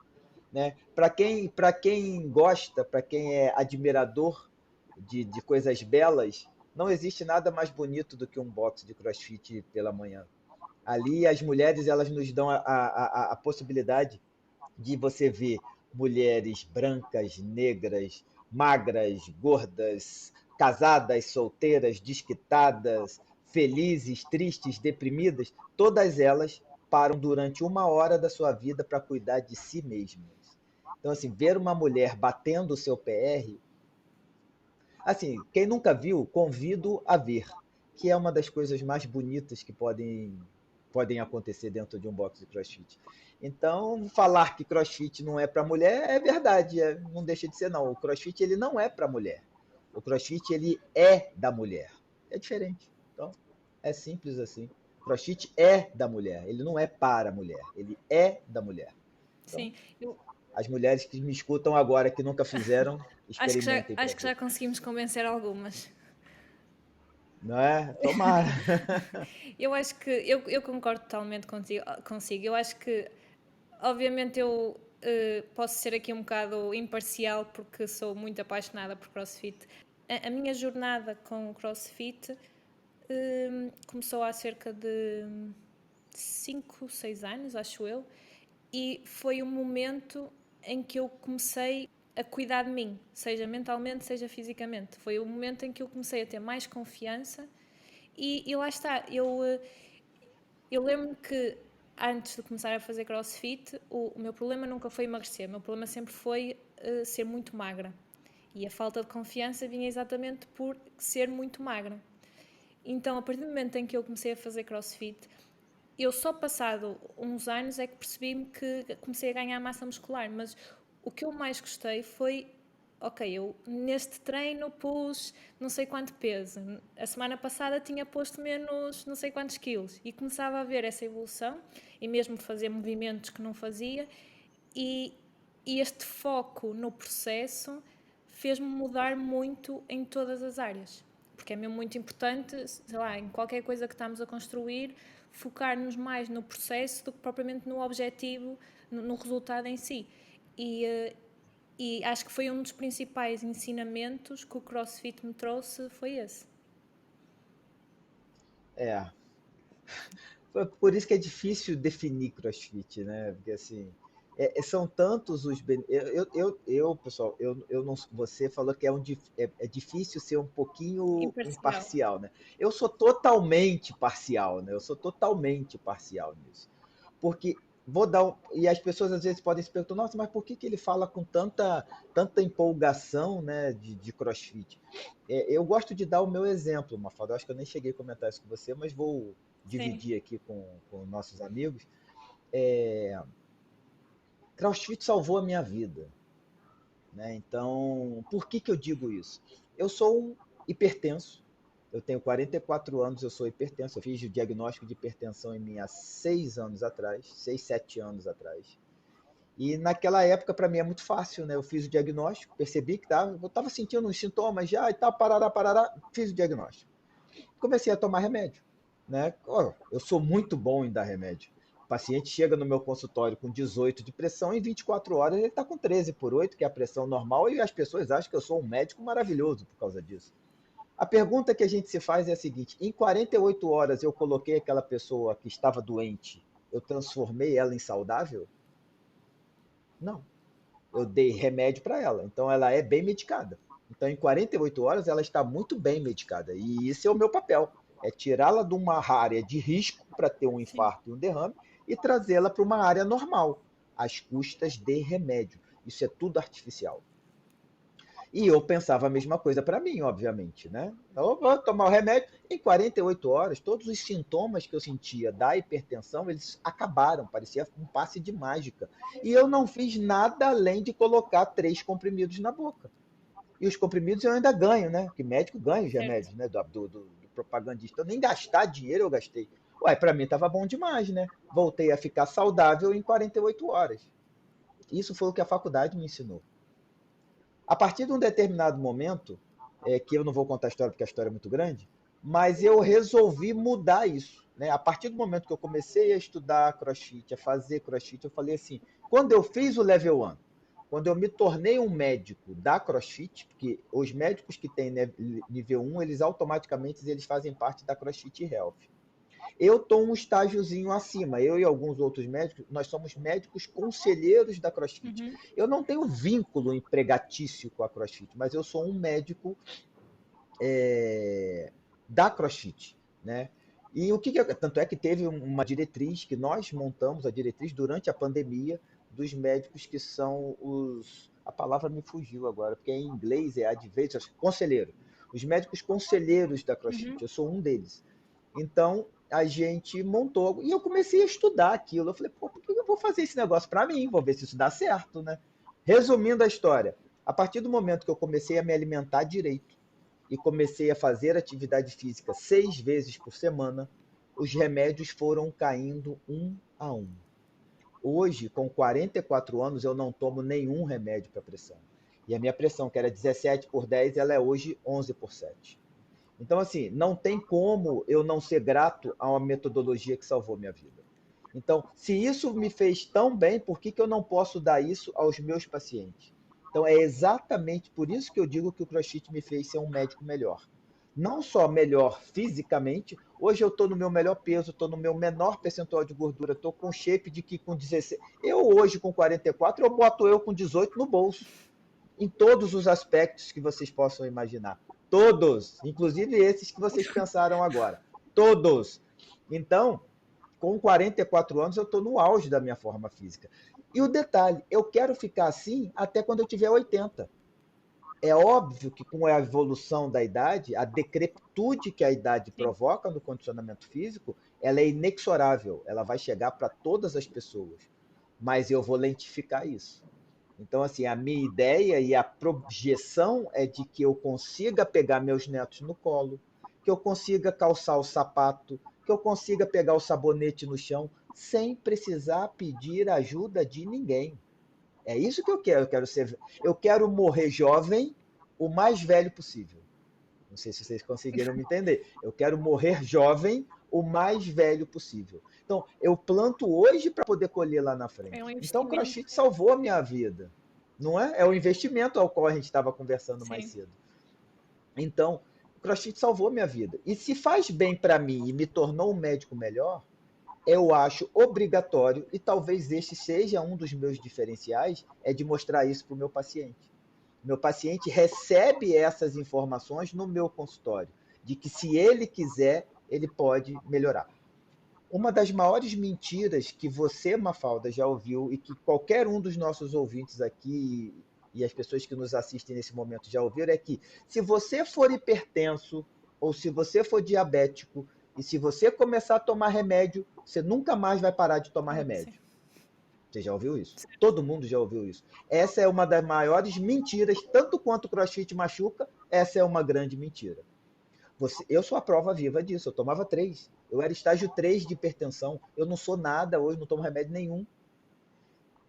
Né? Para quem gosta, para quem é admirador de coisas belas, não existe nada mais bonito do que um box de CrossFit pela manhã. Ali as mulheres elas nos dão a possibilidade de você ver mulheres brancas, negras, magras, gordas, casadas, solteiras, desquitadas, felizes, tristes, deprimidas, todas elas param durante uma hora da sua vida para cuidar de si mesmas. Então, assim, ver uma mulher batendo o seu PR, assim, quem nunca viu, convido a ver, que é uma das coisas mais bonitas que podem acontecer dentro de um box de CrossFit. Então, falar que CrossFit não é para mulher é verdade, não deixa de ser não. O CrossFit ele não é para mulher. O CrossFit ele é da mulher. É diferente. Então, é simples assim. CrossFit é da mulher, ele não é para a mulher, ele é da mulher. Então, sim. Eu as mulheres que me escutam agora que nunca fizeram, acho que já, experimentem para acho que ver. já conseguimos convencer algumas. Não é? Tomara. Eu acho que eu concordo totalmente consigo. Eu acho que, obviamente, eu posso ser aqui um bocado imparcial porque sou muito apaixonada por CrossFit. A minha jornada com o CrossFit começou há cerca de 5, 6 anos, acho eu, e foi um momento em que eu comecei a cuidar de mim, seja mentalmente, seja fisicamente. Foi o momento em que eu comecei a ter mais confiança e lá está, eu lembro que antes de começar a fazer CrossFit, o meu problema nunca foi emagrecer, o meu problema sempre foi ser muito magra. E a falta de confiança vinha exatamente por ser muito magra. Então, a partir do momento em que eu comecei a fazer CrossFit, eu só passado uns anos é que percebi-me que comecei a ganhar massa muscular, mas o que eu mais gostei foi, ok, eu neste treino pus não sei quanto peso, a semana passada tinha posto menos não sei quantos quilos e começava a ver essa evolução e mesmo fazer movimentos que não fazia e, e este foco no processo fez-me mudar muito em todas as áreas. Porque é mesmo muito importante, sei lá, em qualquer coisa que estamos a construir, focar-nos mais no processo do que propriamente no objetivo, no resultado em si. E, e acho que foi um dos principais ensinamentos que o CrossFit me trouxe, foi esse. É, por isso que é difícil definir CrossFit, né? Porque assim, são tantos os pessoal, eu não, você falou que é difícil ser um pouquinho Imparcial. imparcial, né? Eu sou totalmente parcial, né? Eu sou totalmente parcial nisso. Porque e as pessoas às vezes podem se perguntar, nossa, mas por que que ele fala com tanta empolgação, né, de CrossFit? Eu gosto de dar o meu exemplo, Mafalda. Eu acho que eu nem cheguei a comentar isso com você, mas vou Sim. dividir aqui com nossos amigos. É, CrossFit salvou a minha vida, né? Então, por que que eu digo isso? Eu sou um hipertenso, eu tenho 44 anos, eu sou hipertenso, eu fiz o diagnóstico de hipertensão em mim há 6 anos atrás, 6, 7 anos atrás. E naquela época, para mim, é muito fácil, né? Eu fiz o diagnóstico, percebi que eu estava sentindo uns sintomas já e tal, parará, parará, fiz o diagnóstico. Comecei a tomar remédio, né? Oh, eu sou muito bom em dar remédio. O paciente chega no meu consultório com 18 de pressão, em 24 horas ele está com 13/8, que é a pressão normal, e as pessoas acham que eu sou um médico maravilhoso por causa disso. A pergunta que a gente se faz é a seguinte: em 48 horas eu coloquei aquela pessoa que estava doente, eu transformei ela em saudável? Não. Eu dei remédio para ela, então ela é bem medicada. Então, em 48 horas, ela está muito bem medicada. E esse é o meu papel: é tirá-la de uma área de risco para ter um Sim. infarto e um derrame e trazê-la para uma área normal, às custas de remédio. Isso é tudo artificial. E eu pensava a mesma coisa para mim, obviamente, né? Eu vou tomar o remédio, em 48 horas, todos os sintomas que eu sentia da hipertensão, eles acabaram, parecia um passe de mágica. E eu não fiz nada além de colocar 3 comprimidos na boca. E os comprimidos eu ainda ganho, né? Que médico ganha os Certo. remédios, né? Do propagandista. Eu nem gastar dinheiro eu gastei. Ué, para mim estava bom demais, né? Voltei a ficar saudável em 48 horas. Isso foi o que a faculdade me ensinou. A partir de um determinado momento, que eu não vou contar a história porque a história é muito grande, mas eu resolvi mudar isso. Né? A partir do momento que eu comecei a estudar CrossFit, a fazer CrossFit, eu falei assim, quando eu fiz o Level 1, quando eu me tornei um médico da CrossFit, porque os médicos que têm nível 1, eles automaticamente eles fazem parte da CrossFit Health. Eu estou um estágiozinho acima. Eu e alguns outros médicos, nós somos médicos conselheiros da CrossFit. Uhum. Eu não tenho vínculo empregatício com a CrossFit, mas eu sou um médico da CrossFit, né? E tanto é que teve uma diretriz que nós montamos, a diretriz durante a pandemia dos médicos que são a palavra me fugiu agora, porque em inglês é advisors, conselheiro. Os médicos conselheiros da CrossFit, Uhum. eu sou um deles. Então, a gente montou e eu comecei a estudar aquilo. Eu falei, pô, por que eu vou fazer esse negócio para mim? Vou ver se isso dá certo, né? Resumindo a história, a partir do momento que eu comecei a me alimentar direito e comecei a fazer atividade física 6 vezes por semana, os remédios foram caindo um a um. Hoje, com 44 anos, eu não tomo nenhum remédio para pressão. E a minha pressão, que era 17/10, ela é hoje 11/7. Então, assim, não tem como eu não ser grato a uma metodologia que salvou minha vida. Então, se isso me fez tão bem, por que que eu não posso dar isso aos meus pacientes? Então, é exatamente por isso que eu digo que o CrossFit me fez ser um médico melhor. Não só melhor fisicamente, hoje eu estou no meu melhor peso, estou no meu menor percentual de gordura, estou com shape de que com 16. Eu hoje com 44, eu boto eu com 18 no bolso em todos os aspectos que vocês possam imaginar. Todos, inclusive esses que vocês pensaram agora. Todos. Então, com 44 anos, eu estou no auge da minha forma física. E o detalhe, eu quero ficar assim até quando eu tiver 80. É óbvio que com a evolução da idade, a decrepitude que a idade Sim. provoca no condicionamento físico, ela é inexorável, ela vai chegar para todas as pessoas. Mas eu vou lentificar isso. Então, assim, a minha ideia e a projeção é de que eu consiga pegar meus netos no colo, que eu consiga calçar o sapato, que eu consiga pegar o sabonete no chão, sem precisar pedir ajuda de ninguém. É isso que eu quero. Eu quero morrer jovem, o mais velho possível. Não sei se vocês conseguiram me entender. Eu quero morrer jovem, o mais velho possível. Então, eu planto hoje para poder colher lá na É um frente. Então, o investimento. CrossFit salvou a minha vida. Não é? É o investimento ao qual a gente estava conversando mais Sim. cedo. Então, o CrossFit salvou a minha vida. E se faz bem para mim e me tornou um médico melhor, eu acho obrigatório, e talvez este seja um dos meus diferenciais, é de mostrar isso para o meu paciente. Meu paciente recebe essas informações no meu consultório, de que se ele quiser, ele pode melhorar. Uma das maiores mentiras que você, Mafalda, já ouviu e que qualquer um dos nossos ouvintes aqui e as pessoas que nos assistem nesse momento já ouviram é que se você for hipertenso ou se você for diabético e se você começar a tomar remédio, você nunca mais vai parar de tomar Sim. remédio. Você já ouviu isso? Todo mundo já ouviu isso. Essa é uma das maiores mentiras, tanto quanto o CrossFit machuca, essa é uma grande mentira. Eu sou a prova viva disso. Eu tomava 3. Eu era estágio 3 de hipertensão. Eu não sou nada hoje, não tomo remédio nenhum.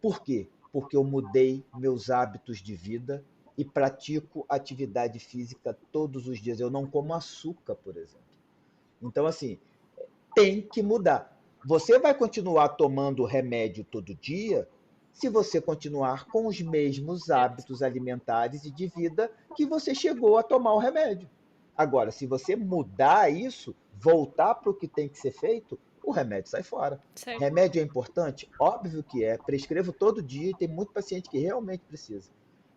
Por quê? Porque eu mudei meus hábitos de vida e pratico atividade física todos os dias. Eu não como açúcar, por exemplo. Então, assim, tem que mudar. Você vai continuar tomando remédio todo dia se você continuar com os mesmos Certo. hábitos alimentares e de vida que você chegou a tomar o remédio. Agora, se você mudar isso, voltar para o que tem que ser feito, o remédio sai fora. Certo. Remédio é importante? Óbvio que é. Prescrevo todo dia e tem muito paciente que realmente precisa.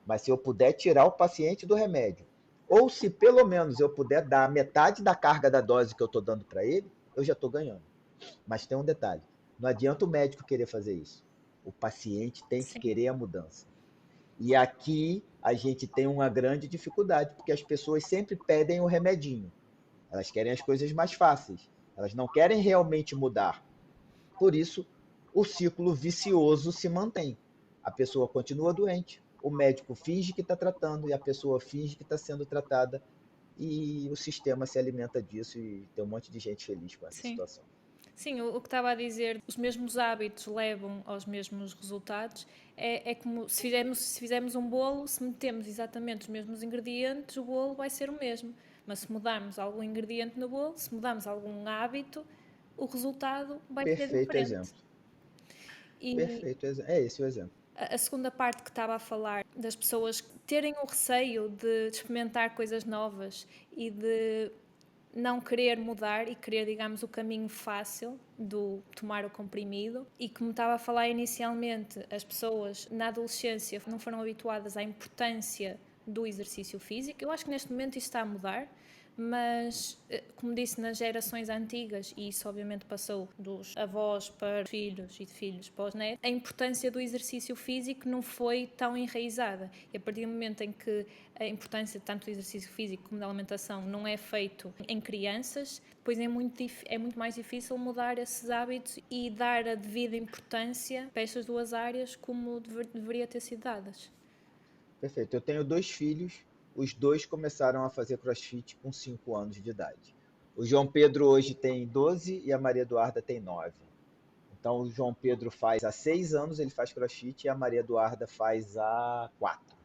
Mas se eu puder tirar o paciente do remédio, ou se pelo menos eu puder dar metade da carga da dose que eu estou dando para ele, eu já estou ganhando. Mas tem um detalhe: não adianta o médico querer fazer isso. O paciente tem que Sim. querer a mudança. E aqui a gente tem uma grande dificuldade, porque as pessoas sempre pedem o remedinho. Elas querem as coisas mais fáceis. Elas não querem realmente mudar. Por isso, o ciclo vicioso se mantém. A pessoa continua doente, o médico finge que está tratando e a pessoa finge que está sendo tratada e o sistema se alimenta disso e tem um monte de gente feliz com essa Sim. situação. Sim, o que estava a dizer, os mesmos hábitos levam aos mesmos resultados. É como se fizermos um bolo, se metemos exatamente os mesmos ingredientes, o bolo vai ser o mesmo. Mas se mudarmos algum ingrediente no bolo, se mudarmos algum hábito, o resultado vai ser Perfeito diferente. exemplo. E Perfeito exemplo. É esse o exemplo. a segunda parte que estava a falar das pessoas terem o receio de experimentar coisas novas e de não querer mudar e querer, digamos, o caminho fácil do tomar o comprimido. E como estava a falar inicialmente, as pessoas na adolescência não foram habituadas à importância do exercício físico. Eu acho que neste momento isso está a mudar, mas, como disse, nas gerações antigas, e isso obviamente passou dos avós para os filhos e de filhos para os netos, a importância do exercício físico não foi tão enraizada. E a partir do momento em que a importância tanto do exercício físico como da alimentação não é feito em crianças, depois é muito mais difícil mudar esses hábitos e dar a devida importância para estas duas áreas como deveria ter sido dadas. Perfeito. Eu tenho 2 filhos, os 2 começaram a fazer CrossFit com 5 anos de idade. O João Pedro hoje tem 12 e a Maria Eduarda tem 9. Então o João Pedro faz há 6 anos, ele faz CrossFit e a Maria Eduarda faz há 4.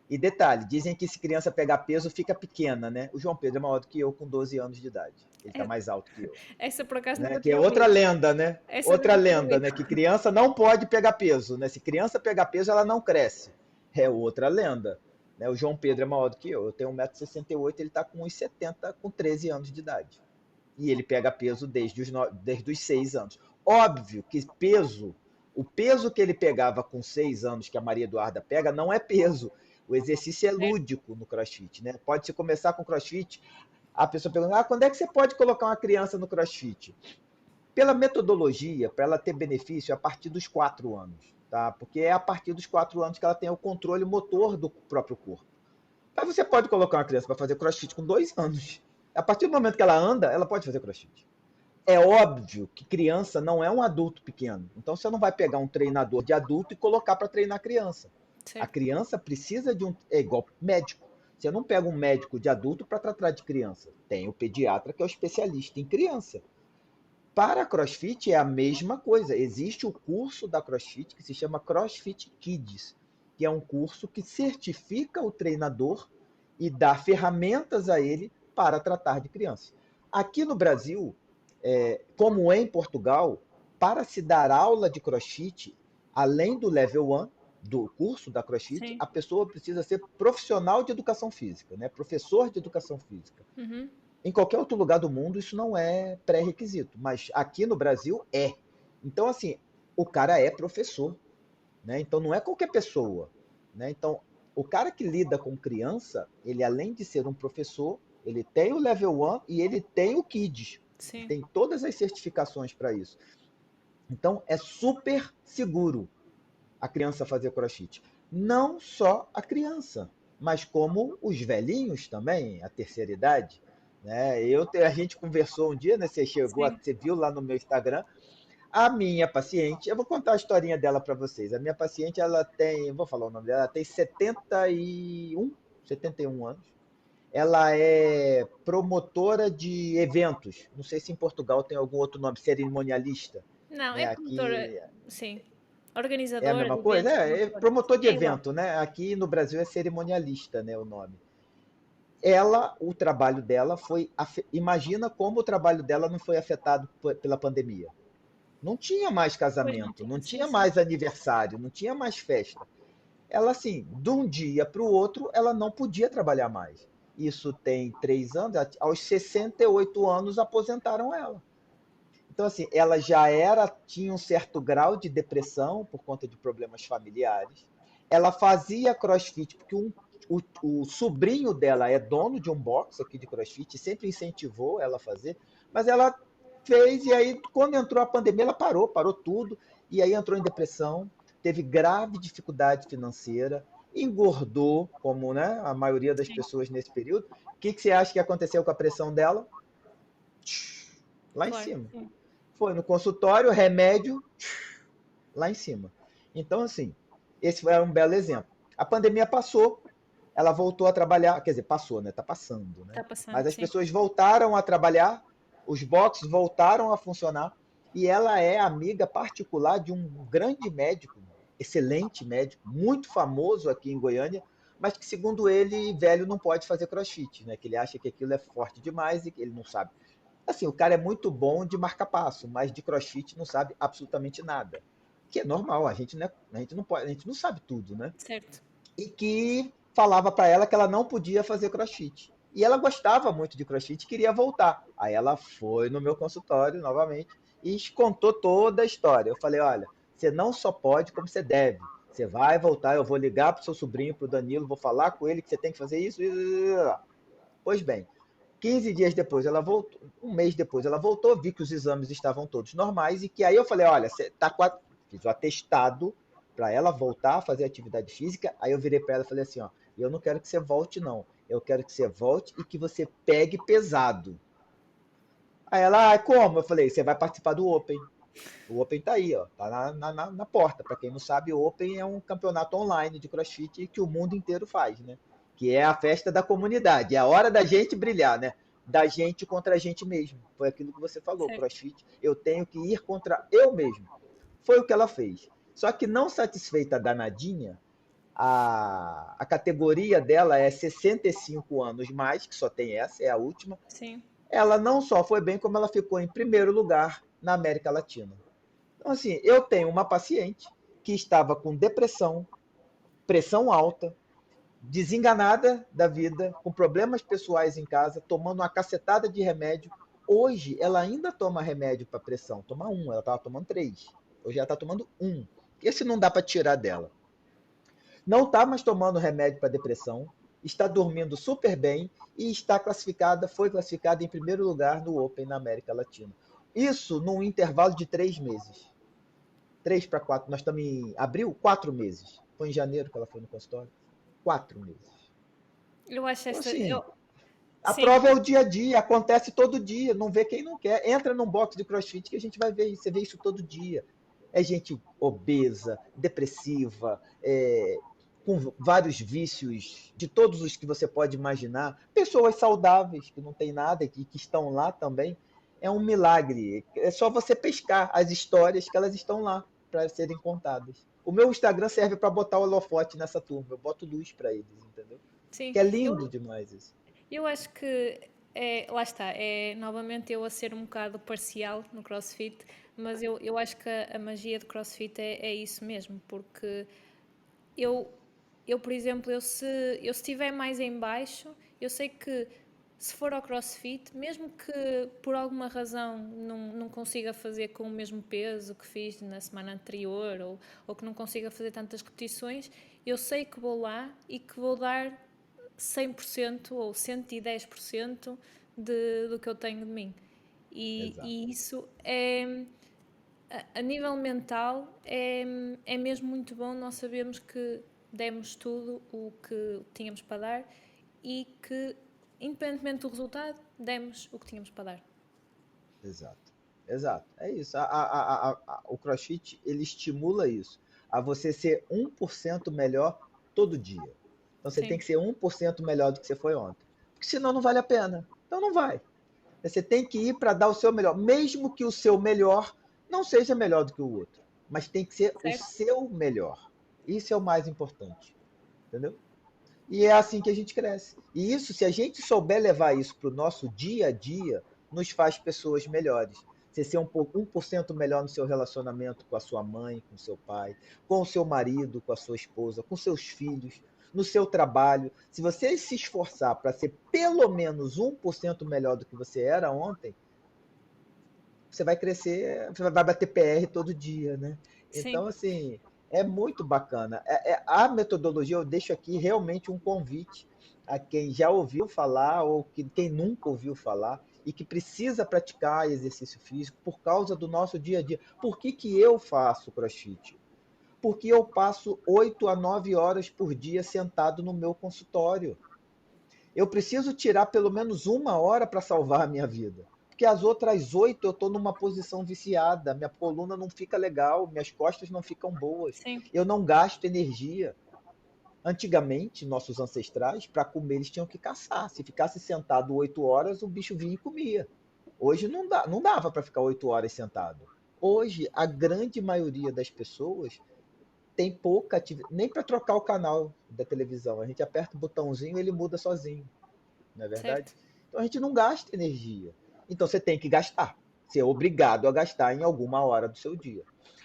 E detalhe, dizem que se criança pegar peso, fica pequena, né? O João Pedro é maior do que eu com 12 anos de idade. Ele está É, mais alto que eu. essa por acaso Né? nunca Que é tinha outra ouvido. lenda, né? Essa Outra nunca tinha lenda, ouvido. né? Que criança não pode pegar peso, né? Se criança pegar peso, ela não cresce. É outra lenda. Né? O João Pedro é maior do que eu. Eu tenho 1,68 m, ele está com 1,70 m com 13 anos de idade. E ele pega peso desde os 6 anos. Óbvio que o peso que ele pegava com 6 anos, que a Maria Eduarda pega, não é peso. O exercício é lúdico no CrossFit, né? Pode-se começar com CrossFit. A pessoa pergunta, quando é que você pode colocar uma criança no CrossFit? Pela metodologia, para ela ter benefício, é a partir dos 4 anos, tá? Porque é a partir dos 4 anos que ela tem o controle motor do próprio corpo. Mas você pode colocar uma criança para fazer CrossFit com 2 anos. A partir do momento que ela anda, ela pode fazer CrossFit. É óbvio que criança não é um adulto pequeno. Então você não vai pegar um treinador de adulto e colocar para treinar criança. A Certo. criança precisa de um. É igual médico. Você não pega um médico de adulto para tratar de criança. Tem o pediatra que é o especialista em criança. Para a CrossFit é a mesma coisa. Existe o curso da CrossFit que se chama CrossFit Kids, que é um curso que certifica o treinador e dá ferramentas a ele para tratar de crianças. Aqui no Brasil, como é em Portugal, para se dar aula de CrossFit, além do Level 1 do curso da CrossFit, Sim. a pessoa precisa ser profissional de educação física, né? Professor de educação física. Uhum. Em qualquer outro lugar do mundo isso não é pré-requisito, mas aqui no Brasil é. Então, assim, o cara é professor, né? Então não é qualquer pessoa, né? Então, o cara que lida com criança, ele além de ser um professor, ele tem o Level 1 e ele tem o Kids. Sim. Tem todas as certificações para isso. Então, é super seguro a criança fazer CrossFit. Não só a criança, mas como os velhinhos também, a terceira idade. Né? A gente conversou um dia, né? Sim. Você viu lá no meu Instagram, a minha paciente, eu vou contar a historinha dela para vocês. A minha paciente, ela tem, vou falar o nome dela, ela tem 71 anos. Ela é promotora de eventos. Não sei se em Portugal tem algum outro nome, cerimonialista. Não, Né? é promotora, Aqui sim. é a Organizadora de mesma coisa? eventos, É promotora. promotor de É igual. evento, né? Aqui no Brasil é cerimonialista, né, o nome. Ela, o trabalho dela foi. Imagina como o trabalho dela não foi afetado pela pandemia. Não tinha mais Pois não casamento, tinha, não sim, tinha sim. mais aniversário, não tinha mais festa. Ela, assim, de um dia para o outro, ela não podia trabalhar mais. Isso tem 3 anos, aos 68 anos aposentaram ela. Então, assim, ela já tinha um certo grau de depressão por conta de problemas familiares. Ela fazia CrossFit porque o sobrinho dela é dono de um box aqui de CrossFit, sempre incentivou ela a fazer, mas ela fez e aí quando entrou a pandemia ela parou tudo e aí entrou em depressão, teve grave dificuldade financeira, engordou, como né, a maioria das Sim. pessoas nesse período. O que você acha que aconteceu com a pressão dela? Lá em Claro. cima. Sim. Foi no consultório, remédio, lá em cima. Então, assim, esse foi um belo exemplo. A pandemia passou, ela voltou a trabalhar, quer dizer, passou, né? Tá passando, né? Tá passando, Mas as sim. pessoas voltaram a trabalhar, os boxes voltaram a funcionar, e ela é amiga particular de um grande médico, excelente médico, muito famoso aqui em Goiânia, mas que, segundo ele, velho não pode fazer crossfit, né? Que ele acha que aquilo é forte demais e que ele não sabe. Assim, o cara é muito bom de marca-passo, mas de crossfit não sabe absolutamente nada. Que é normal, a gente não pode, a gente não sabe tudo, né? Certo. E que falava para ela que ela não podia fazer crossfit. E ela gostava muito de crossfit e queria voltar. Aí ela foi no meu consultório novamente e contou toda a história. Eu falei: olha, você não só pode, como você deve. Você vai voltar, eu vou ligar para o seu sobrinho, para o Danilo, vou falar com ele que você tem que fazer isso. Pois bem, 15 dias depois ela voltou, um mês depois ela voltou, vi que os exames estavam todos normais e que aí eu falei: olha, você tá com fiz o atestado para ela voltar a fazer atividade física. Aí eu virei para ela e falei assim: ó, eu não quero que você volte, não. Eu quero que você volte e que você pegue pesado. Aí ela: como? Eu falei: você vai participar do Open. O Open tá aí, ó, tá na porta. Para quem não sabe, o Open é um campeonato online de CrossFit que o mundo inteiro faz, né? Que é a festa da comunidade, é a hora da gente brilhar, né? Da gente contra a gente mesmo. Foi aquilo que você falou, Certo. CrossFit, eu tenho que ir contra eu mesmo. Foi o que ela fez. Só que não satisfeita danadinha, A categoria dela é 65 anos mais, que só tem essa, é a última. Sim. Ela não só foi bem, como ela ficou em primeiro lugar na América Latina. Então, assim, eu tenho uma paciente que estava com depressão, pressão alta, desenganada da vida, com problemas pessoais em casa, tomando uma cacetada de remédio. Hoje, ela ainda toma remédio para pressão. Toma um, ela estava tomando três. Hoje ela está tomando um. Esse não dá para tirar dela. Não está mais tomando remédio para depressão, está dormindo super bem e está classificada, foi classificada em primeiro lugar no Open na América Latina. Isso num intervalo de 3 meses. 3 para 4. Nós estamos em abril, 4 meses. Foi em janeiro que ela foi no consultório. 4 meses. Eu acho Então, esta. assim, a Sim, prova é o dia a dia, acontece todo dia. Não vê quem não quer. Entra num box de crossfit que a gente vai ver isso. Você vê isso todo dia. É gente obesa, depressiva, com vários vícios, de todos os que você pode imaginar. Pessoas saudáveis, que não tem nada, que estão lá também. É um milagre. É só você pescar as histórias que elas estão lá para serem contadas. O meu Instagram serve para botar o holofote nessa turma. Eu boto luz para eles, entendeu? sim. Que é lindo demais isso. Eu acho que lá está, é novamente eu a ser um bocado parcial no CrossFit, mas eu acho que a magia do CrossFit é isso mesmo, porque eu, eu por exemplo, eu se estiver mais em baixo, eu sei que se for ao CrossFit, mesmo que por alguma razão não consiga fazer com o mesmo peso que fiz na semana anterior ou que não consiga fazer tantas repetições, eu sei que vou lá e que vou dar 100% ou 110% do que eu tenho de mim. Exato. E isso é, a nível mental, é mesmo muito bom nós sabemos que demos tudo o que tínhamos para dar e que, independentemente do resultado, demos o que tínhamos para dar. Exato. Exato. É isso. O CrossFit, ele estimula isso. A você ser 1% melhor todo dia. Então você tem Sim, que ser 1% melhor do que você foi ontem. Porque senão não vale a pena. Então não vai. Você tem que ir para dar o seu melhor. Mesmo que o seu melhor não seja melhor do que o outro. Mas tem que ser o certo? seu melhor. Isso é o mais importante. Entendeu? E é assim que a gente cresce. E isso, se a gente souber levar isso para o nosso dia a dia, nos faz pessoas melhores. Você ser 1% melhor no seu relacionamento com a sua mãe, com o seu pai, com o seu marido, com a sua esposa, com seus filhos, no seu trabalho. Se você se esforçar para ser pelo menos 1% melhor do que você era ontem, você vai crescer, você vai bater PR todo dia, né? Sim, Então, assim, é muito bacana. A metodologia, eu deixo aqui realmente um convite a quem já ouviu falar ou quem nunca ouviu falar e que precisa praticar exercício físico por causa do nosso dia a dia. Por que que eu faço CrossFit? Porque eu passo 8 a 9 horas por dia sentado no meu consultório. Eu preciso tirar pelo menos 1 hora para salvar a minha vida. Porque as outras 8 eu estou numa posição viciada, minha coluna não fica legal, minhas costas não ficam boas, sim, eu não gasto energia. Antigamente, nossos ancestrais, para comer, eles tinham que caçar. Se ficasse sentado 8 horas, o bicho vinha e comia. Hoje não dava para ficar 8 horas sentado. Hoje, a grande maioria das pessoas tem pouca atividade, nem para trocar o canal da televisão. A gente aperta o botãozinho e ele muda sozinho, não é verdade? certo. Então a gente não gasta energia. Então você tem que gastar. Você é obrigado a gastar em alguma hora do seu dia.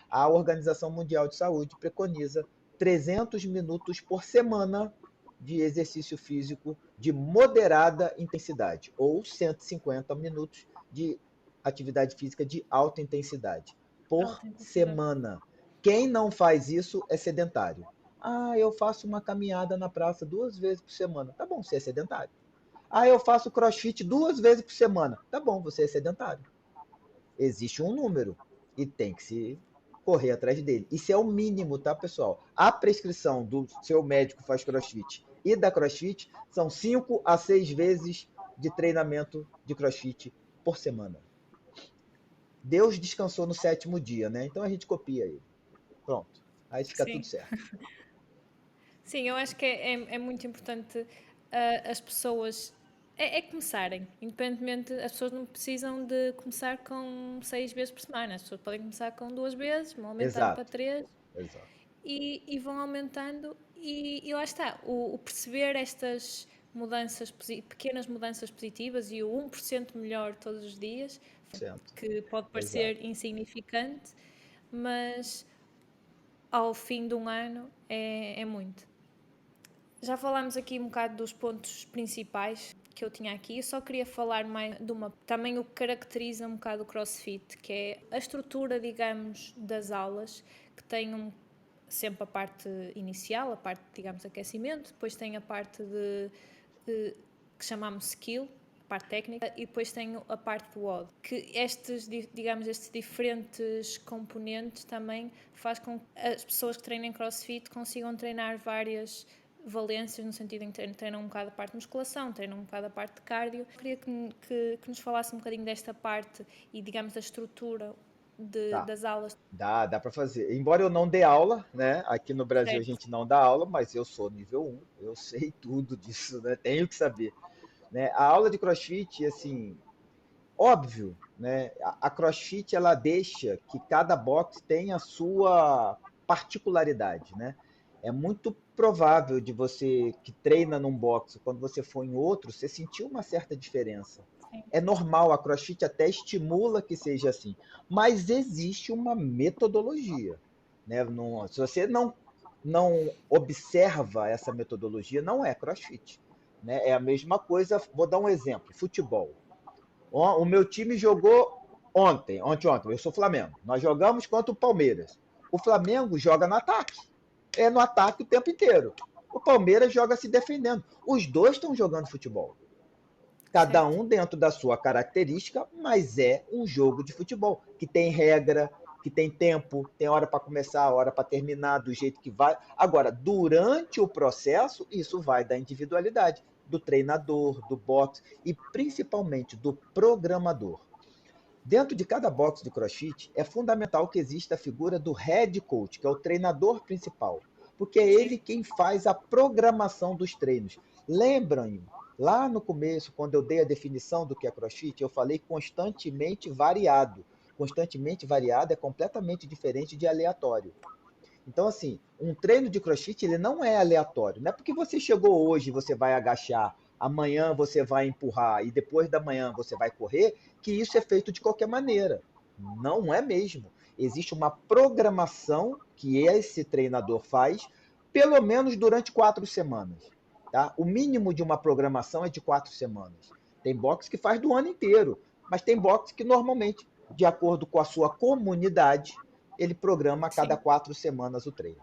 A Organização Mundial de Saúde preconiza 300 minutos por semana de exercício físico de moderada intensidade, ou 150 minutos de atividade física de alta intensidade por Alta intensidade. semana. Quem não faz isso é sedentário. Ah, eu faço uma caminhada na praça 2 vezes por semana. Tá bom, você é sedentário. Ah, eu faço crossfit 2 vezes por semana. Tá bom, você é sedentário. Existe um número e tem que se correr atrás dele. Isso é o mínimo, tá, pessoal? A prescrição do seu médico faz crossfit e da crossfit são 5 a 6 vezes de treinamento de crossfit por semana. Deus descansou no sétimo dia, né? Então a gente copia ele. Pronto. Aí fica tudo Sim. certo. Sim, eu acho que é muito importante as pessoas é começarem. Independentemente, as pessoas não precisam de começar com 6 vezes por semana. As pessoas podem começar com 2 vezes, vão aumentando para Exato. 3 Exato. e vão aumentando e lá está, o perceber estas mudanças, pequenas mudanças positivas e o 1% melhor todos os dias, Certo. que pode Exato. parecer insignificante, mas ao fim de um ano é muito. Já falámos aqui um bocado dos pontos principais que eu tinha aqui. Eu só queria falar mais de também o que caracteriza um bocado o CrossFit, que é a estrutura, digamos, das aulas, que tem sempre a parte inicial, a parte, digamos, aquecimento, depois tem a parte que chamamos skill, a parte técnica, e depois tem a parte do WOD, que estes diferentes componentes também faz com que as pessoas que treinem CrossFit consigam treinar várias valências, no sentido em que treinam um bocado a parte de musculação, treinam um bocado a parte de cardio. Eu queria que nos falasse um bocadinho desta parte e, digamos, da estrutura Tá. das aulas. Dá para fazer. Embora eu não dê aula, né? Aqui no Brasil a Certo. gente não dá aula, mas eu sou nível 1, eu sei tudo disso, né? Tenho que saber, né? A aula de CrossFit, assim, óbvio, né? A CrossFit ela deixa que cada box tenha a sua particularidade, né? É muito provável de você que treina num box, quando você for em outro, você sentir uma certa diferença. Sim. É normal, a CrossFit até estimula que seja assim, mas existe uma metodologia, né? Se você não observa essa metodologia, não é CrossFit, né? É a mesma coisa. Vou dar um exemplo: futebol. O meu time jogou ontem, eu sou Flamengo. Nós jogamos contra o Palmeiras. O Flamengo joga no ataque. É no ataque o tempo inteiro. O Palmeiras joga se defendendo. Os dois estão jogando futebol. Cada Certo. um dentro da sua característica, mas é um jogo de futebol que tem regra, que tem tempo, tem hora para começar, hora para terminar, do jeito que vai. Agora, durante o processo, isso vai da individualidade do treinador, do box e principalmente do programador. Dentro de cada box de CrossFit, é fundamental que exista a figura do head coach, que é o treinador principal, porque é Sim. ele quem faz a programação dos treinos. Lembram, lá no começo, quando eu dei a definição do que é CrossFit, eu falei constantemente variado. Constantemente variado é completamente diferente de aleatório. Então, assim, um treino de CrossFit ele não é aleatório. Não é porque você chegou hoje você vai agachar, amanhã você vai empurrar e depois da manhã você vai correr, que isso é feito de qualquer maneira. Não é mesmo. Existe uma programação que esse treinador faz, pelo menos durante 4 semanas. Tá? O mínimo de uma programação é de 4 semanas. Tem boxe que faz do ano inteiro, mas tem boxe que normalmente, de acordo com a sua comunidade, ele programa a cada Sim. 4 semanas o treino.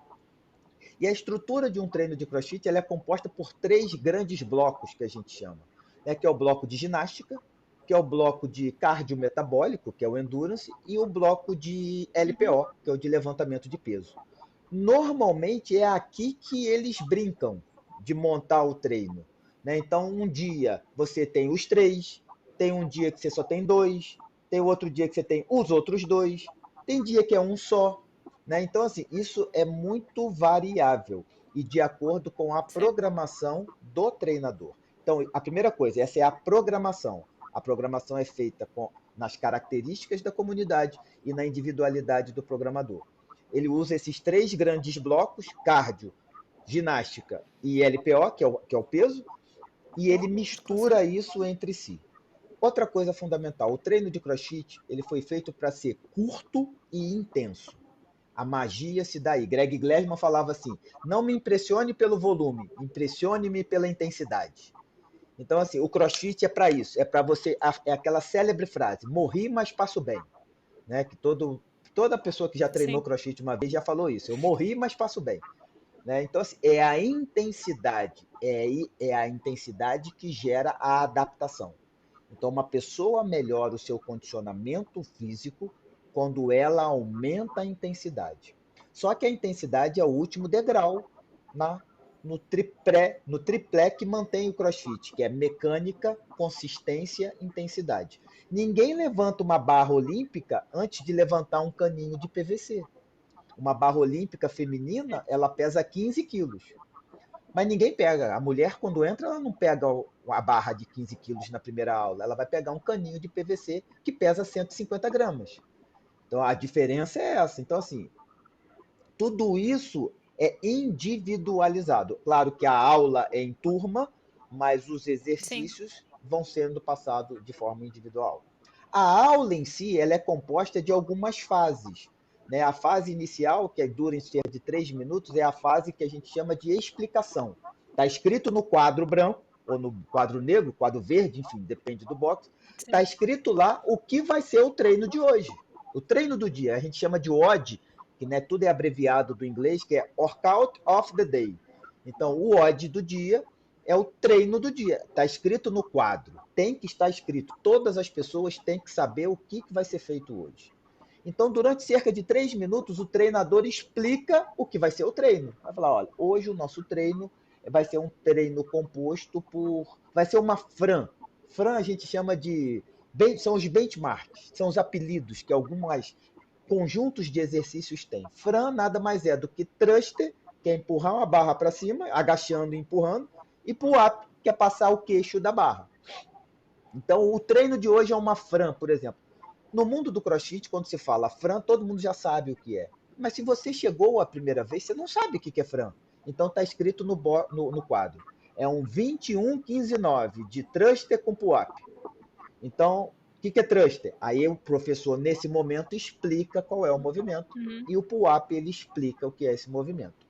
E a estrutura de um treino de CrossFit ela é composta por 3 grandes blocos que a gente chama, né? Que é o bloco de ginástica, que é o bloco de cardio metabólico, que é o endurance, e o bloco de Uhum. LPO, que é o de levantamento de peso. Normalmente é aqui que eles brincam de montar o treino, né? Então, um dia você tem os 3, tem um dia que você só tem 2, tem outro dia que você tem os outros 2, tem dia que é um só, né? Então, assim, isso é muito variável e de acordo com a Certo. programação do treinador. Então, a primeira coisa, essa é a programação. A programação é feita nas características da comunidade e na individualidade do programador. Ele usa esses 3 grandes blocos, cardio, ginástica e LPO, que é o peso, e ele mistura Consigo. isso entre si. Outra coisa fundamental, o treino de CrossFit ele foi feito para ser curto e intenso. A magia se dá aí. Greg Glassman falava assim: não me impressione pelo volume, impressione-me pela intensidade. Então, assim, o CrossFit é para isso, é para você, é aquela célebre frase: morri, mas passo bem, né? Que toda pessoa que já treinou Sim. CrossFit uma vez já falou isso. Eu morri, mas passo bem, né? Então, assim, é a intensidade, é a intensidade que gera a adaptação. Então, uma pessoa melhora o seu condicionamento físico quando ela aumenta a intensidade. Só que a intensidade é o último degrau na, no triplé que mantém o CrossFit, que é mecânica, consistência, intensidade. Ninguém levanta uma barra olímpica antes de levantar um caninho de PVC. Uma barra olímpica feminina, ela pesa 15 quilos. Mas ninguém pega. A mulher, quando entra, ela não pega a barra de 15 quilos na primeira aula. Ela vai pegar um caninho de PVC que pesa 150 gramas. Então, a diferença é essa. Então, assim, Tudo isso é individualizado. Claro que a aula é em turma, mas os Sim. exercícios vão sendo passados de forma individual. A aula em si ela é composta de algumas fases. Né? A fase inicial, que dura em cerca de 3 minutos, é a fase que a gente chama de explicação. Está escrito no quadro branco, ou no quadro negro, quadro verde, enfim, depende do box. Está Sim. escrito lá o que vai ser o treino de hoje. O treino do dia, a gente chama de WOD, que né, tudo é abreviado do inglês, que é Workout of the Day. Então, o WOD do dia é o treino do dia. Está escrito no quadro. Tem que estar escrito. Todas as pessoas têm que saber o que vai ser feito hoje. Então, durante cerca de 3 minutos, o treinador explica o que vai ser o treino. Vai falar, olha, hoje o nosso treino vai ser um treino composto por... Vai ser uma Fran. Fran a gente chama de... São os benchmarks, são os apelidos que algumas conjuntos de exercícios têm. Fran nada mais é do que thruster, que é empurrar uma barra para cima, agachando e empurrando, e pull-up, que é passar o queixo da barra. Então, o treino de hoje é uma Fran, por exemplo. No mundo do CrossFit, quando se fala Fran, todo mundo já sabe o que é. Mas se você chegou a primeira vez, você não sabe o que é Fran. Então está escrito no quadro. É um 21-15-9 de thruster com pull-up. Então, o que é thruster? Aí o professor, nesse momento, explica qual é o movimento. E o pull-up, ele explica o que é esse movimento.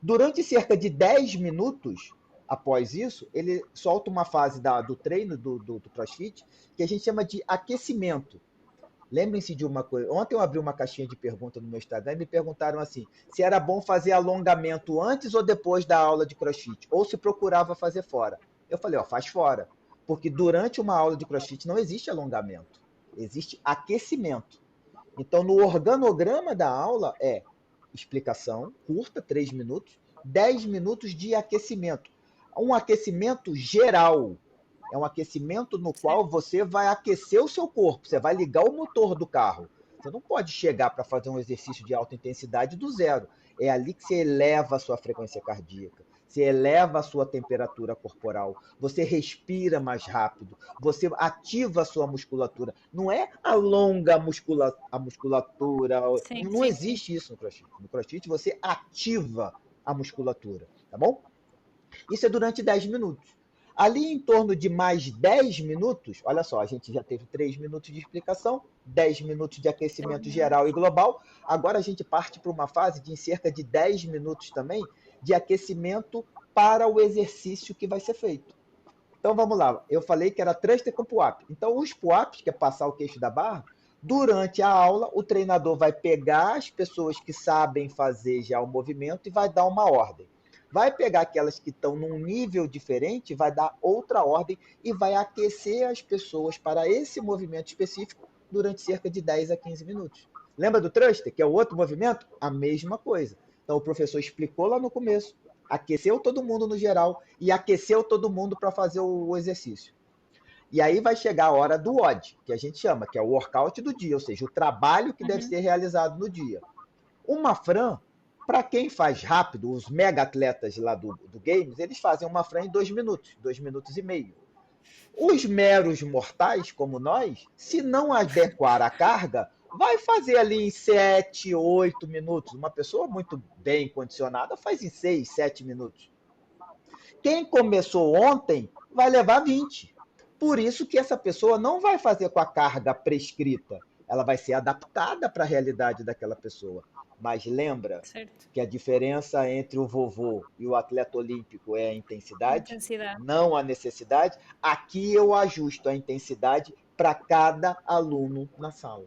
Durante cerca de 10 minutos, após isso, ele solta uma fase do treino do CrossFit que a gente chama de aquecimento. Lembrem-se de uma coisa. Ontem eu abri uma caixinha de perguntas no meu Instagram e me perguntaram assim, se era bom fazer alongamento antes ou depois da aula de CrossFit, ou se procurava fazer fora. Eu falei, ó, faz fora. Porque durante uma aula de CrossFit não existe alongamento, existe aquecimento. Então, no organograma da aula é explicação curta, 3 minutos, 10 minutos de aquecimento. Um aquecimento geral. É um aquecimento no qual você vai aquecer o seu corpo, você vai ligar o motor do carro. Você não pode chegar para fazer um exercício de alta intensidade do zero. É ali que você eleva a sua frequência cardíaca, você eleva a sua temperatura corporal, você respira mais rápido, você ativa a sua musculatura. Não é alonga a musculatura. Sim, Não sim, sim. existe isso no CrossFit. No CrossFit você ativa a musculatura, tá bom? Isso é durante 10 minutos. Ali em torno de mais 10 minutos, olha só, a gente já teve 3 minutos de explicação, 10 minutos de aquecimento geral e global. Agora a gente parte para uma fase de cerca de 10 minutos também de aquecimento para o exercício que vai ser feito. Então vamos lá, eu falei que era thruster com pull-up. Então os pull-ups, que é passar o queixo da barra, durante a aula o treinador vai pegar as pessoas que sabem fazer já o movimento e vai dar uma ordem. Vai pegar aquelas que estão num nível diferente, vai dar outra ordem e vai aquecer as pessoas para esse movimento específico durante cerca de 10 a 15 minutos. Lembra do thruster, que é o outro movimento? A mesma coisa. Então o professor explicou lá no começo, aqueceu todo mundo no geral e aqueceu todo mundo para fazer o exercício. E aí vai chegar a hora do WOD, que a gente chama, que é o workout do dia, ou seja, o trabalho que deve ser realizado no dia. Uma Fran, para quem faz rápido, os mega atletas lá do Games, eles fazem uma Fran em 2 minutos e meio. Os meros mortais, como nós, se não adequar a carga, vai fazer ali em 7, 8 minutos. Uma pessoa muito bem condicionada faz em 6, 7 minutos. Quem começou ontem vai levar 20. Por isso que essa pessoa não vai fazer com a carga prescrita. Ela vai ser adaptada para a realidade daquela pessoa. Mas lembra que a diferença entre o vovô e o atleta olímpico é a intensidade, não a necessidade. Aqui eu ajusto a intensidade para cada aluno na sala.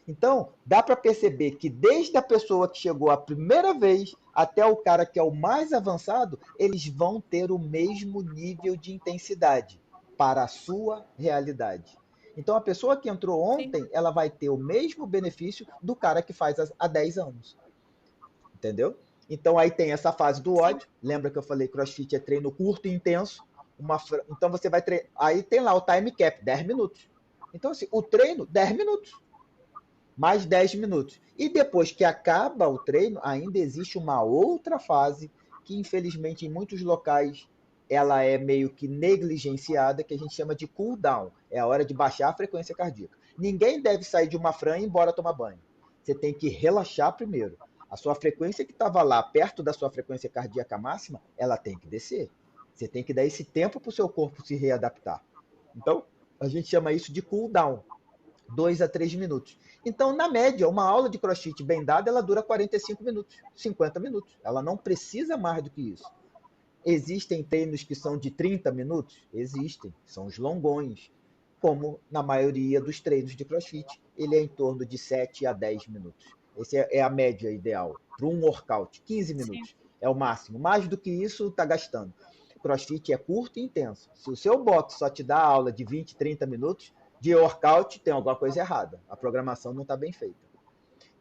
Então, dá para perceber que desde a pessoa que chegou a primeira vez até o cara que é o mais avançado, eles vão ter o mesmo nível de intensidade para a sua realidade. Então, a pessoa que entrou ontem, sim, ela vai ter o mesmo benefício do cara que faz há 10 anos. Entendeu? Então, aí tem essa fase do ódio. Lembra que eu falei que CrossFit é treino curto e intenso? Então, você vai treinar. Aí tem lá o time cap, 10 minutos. Então, assim, o treino, 10 minutos. Mais 10 minutos. E depois que acaba o treino, ainda existe uma outra fase que, infelizmente, em muitos locais, ela é meio que negligenciada, que a gente chama de cool down. É a hora de baixar a frequência cardíaca. Ninguém deve sair de uma Fran e ir embora tomar banho. Você tem que relaxar primeiro. A sua frequência que estava lá, perto da sua frequência cardíaca máxima, ela tem que descer. Você tem que dar esse tempo para o seu corpo se readaptar. Então, a gente chama isso de cool down, 2 a 3 minutos. Então, na média, uma aula de crossfit bem dada, ela dura 45 minutos, 50 minutos. Ela não precisa mais do que isso. Existem treinos que são de 30 minutos? Existem, são os longões, como na maioria dos treinos de crossfit, ele é em torno de 7 a 10 minutos. Essa é a média ideal para um workout, 15 Sim. minutos é o máximo. Mais do que isso, está gastando. Crossfit é curto e intenso. Se o seu box só te dá aula de 20, 30 minutos de workout, tem alguma coisa errada. A programação não está bem feita.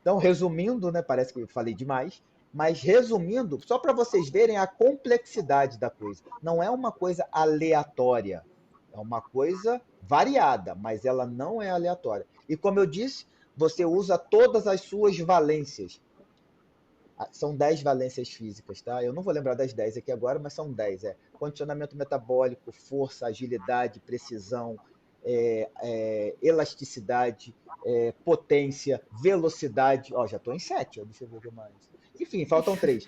Então, resumindo, né, parece que eu falei demais, mas resumindo, só para vocês verem a complexidade da coisa. Não é uma coisa aleatória, é uma coisa variada, mas ela não é aleatória. E como eu disse, você usa todas as suas valências. São 10 valências físicas, tá? Eu não vou lembrar das 10 aqui agora, mas são 10. Condicionamento metabólico, força, agilidade, precisão, elasticidade, potência, velocidade. Ó, já estou em 7, deixa eu ver mais. Enfim, faltam 3.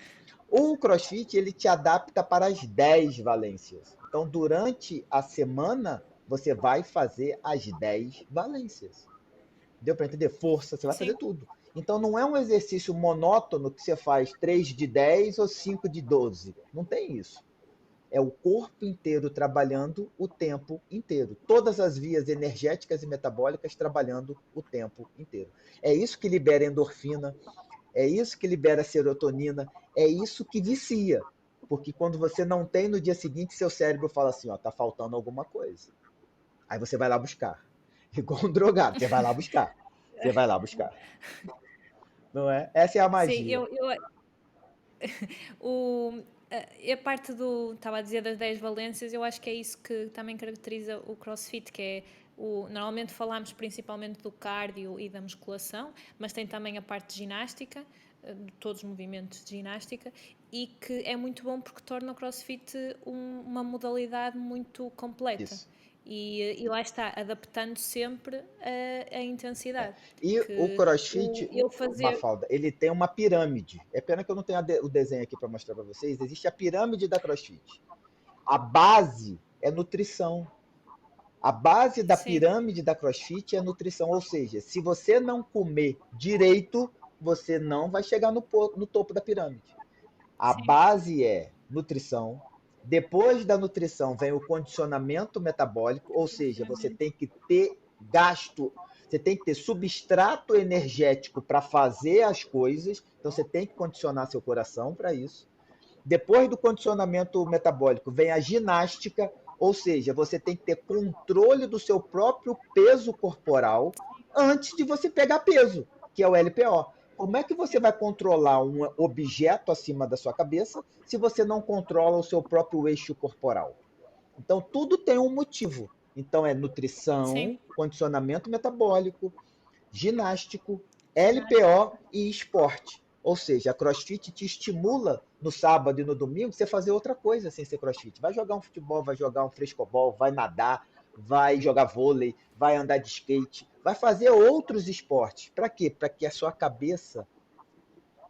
O CrossFit, ele te adapta para as 10 valências. Então, durante a semana, você vai fazer as 10 valências. Deu para entender? Força, você vai fazer Sim. tudo. Então não é um exercício monótono que você faz 3 de 10 ou 5 de 12. Não tem isso. É o corpo inteiro trabalhando o tempo inteiro. Todas as vias energéticas e metabólicas trabalhando o tempo inteiro. É isso que libera endorfina, é isso que libera serotonina, é isso que vicia. Porque quando você não tem, no dia seguinte, seu cérebro fala assim, ó, tá faltando alguma coisa. Aí você vai lá buscar. Igual um drogado, você vai lá buscar. Você vai lá buscar. Não é? Essa é a Sim, magia. a parte estava a dizer das 10 valências, eu acho que é isso que também caracteriza o CrossFit, que é normalmente falamos principalmente do cardio e da musculação, mas tem também a parte de ginástica, de todos os movimentos de ginástica, e que é muito bom porque torna o CrossFit uma modalidade muito completa. Isso. E lá está, adaptando sempre a intensidade. E o CrossFit, Eu fazer. Mafalda, ele tem uma pirâmide. É pena que eu não tenho o desenho aqui para mostrar para vocês. Existe a pirâmide da CrossFit. A base é nutrição. A base da Sim, pirâmide da CrossFit é nutrição. Ou seja, se você não comer direito, você não vai chegar no topo da pirâmide. A sim, base é nutrição. Depois da nutrição vem o condicionamento metabólico, ou seja, você tem que ter gasto, você tem que ter substrato energético para fazer as coisas, então você tem que condicionar seu coração para isso. Depois do condicionamento metabólico vem a ginástica, ou seja, você tem que ter controle do seu próprio peso corporal antes de você pegar peso, que é o LPO. Como é que você vai controlar um objeto acima da sua cabeça se você não controla o seu próprio eixo corporal? Então, tudo tem um motivo. Então, é sim. nutrição, condicionamento metabólico, ginástico, Ginástica. LPO e esporte. Ou seja, a CrossFit te estimula no sábado e no domingo você fazer outra coisa sem ser CrossFit. Vai jogar um futebol, vai jogar um frescobol, vai nadar, vai jogar vôlei, vai andar de skate, vai fazer outros esportes. Para quê? Para que a sua cabeça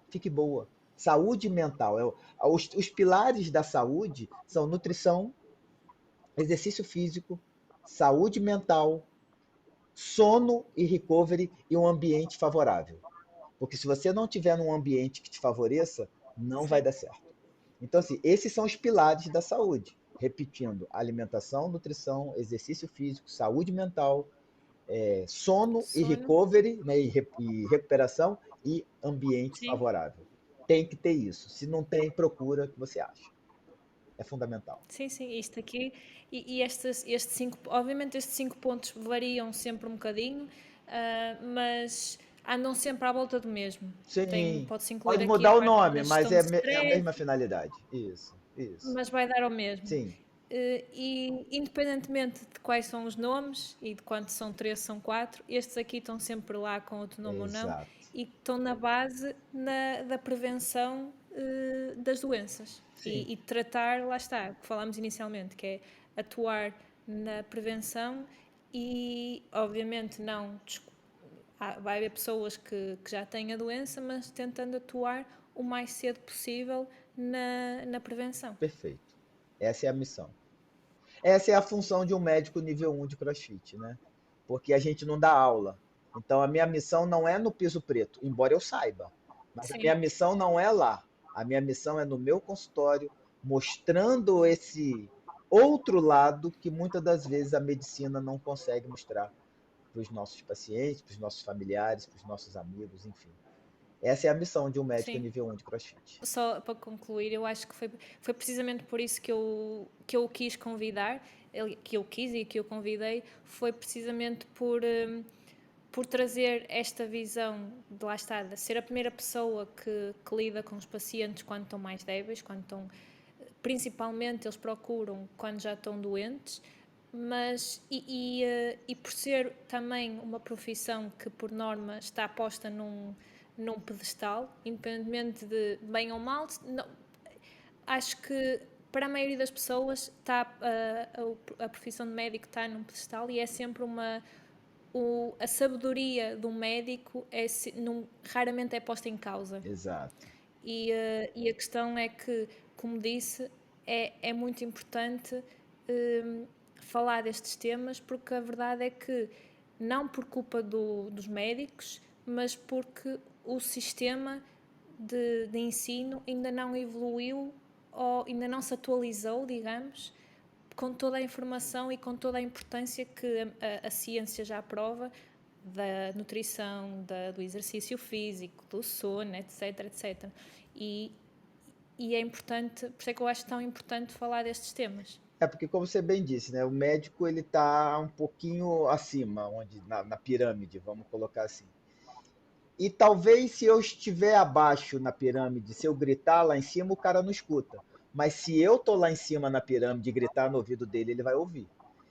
fique boa. Saúde mental. Os pilares da saúde são nutrição, exercício físico, saúde mental, sono e recovery e um ambiente favorável. Porque se você não tiver num ambiente que te favoreça, não vai Sim. dar certo. Então, assim, esses são os pilares da saúde. Repetindo, alimentação, nutrição, exercício físico, saúde mental, sono e Sono. recovery, né, e recuperação e ambiente Sim. favorável. Tem que ter isso. Se não tem, procura o que você acha. É fundamental. Sim, sim, isto aqui. E estes 5, obviamente estes 5 pontos variam sempre um bocadinho, mas andam sempre à volta do mesmo. Sim, Pode-se incluir pode aqui a mudar o parte nome, da mas gestão de é a stress, mesma finalidade. Isso, isso. mas vai dar ao mesmo. Sim, E independentemente de quais são os nomes e de quantos são 3, são 4, estes aqui estão sempre lá com outro nome ou não exato. e estão na base da prevenção das doenças Sim, e tratar, lá está, o que falámos inicialmente, que é atuar na prevenção e obviamente não vai haver pessoas que já têm a doença, mas tentando atuar o mais cedo possível na prevenção. Perfeito. Essa é a missão. Essa é a função de um médico nível 1 de CrossFit, né? Porque a gente não dá aula. Então, a minha missão não é no piso preto, embora eu saiba. Mas a Sim, minha missão não é lá. A minha missão é no meu consultório, mostrando esse outro lado que muitas das vezes a medicina não consegue mostrar para os nossos pacientes, para os nossos familiares, para os nossos amigos, enfim. Essa é a missão de um médico sim. nível 1 de CrossFit. Só para concluir, eu acho que foi precisamente por isso que eu o quis convidar, que eu quis e que eu convidei, foi precisamente por trazer esta visão de lá está, de ser a primeira pessoa que lida com os pacientes quando estão mais débeis, quando estão, principalmente eles procuram quando já estão doentes, mas e por ser também uma profissão que por norma está posta num pedestal, independentemente de bem ou mal, não, acho que para a maioria das pessoas está, a profissão de médico está num pedestal e é sempre a sabedoria do médico raramente é posta em causa. Exato. E a questão é que, como disse, é muito importante falar destes temas, porque a verdade é que, não por culpa dos médicos, mas porque o sistema de ensino ainda não evoluiu ou ainda não se atualizou, digamos, com toda a informação e com toda a importância que a ciência já prova da nutrição, do exercício físico, do sono, etc, etc. E, e é importante, por isso é que eu acho tão importante falar destes temas. É porque, como você bem disse, né, o médico ele está um pouquinho acima, onde na pirâmide, vamos colocar assim. E talvez se eu estiver abaixo na pirâmide, se eu gritar lá em cima, o cara não escuta. Mas se eu tô lá em cima na pirâmide e gritar no ouvido dele, ele vai ouvir.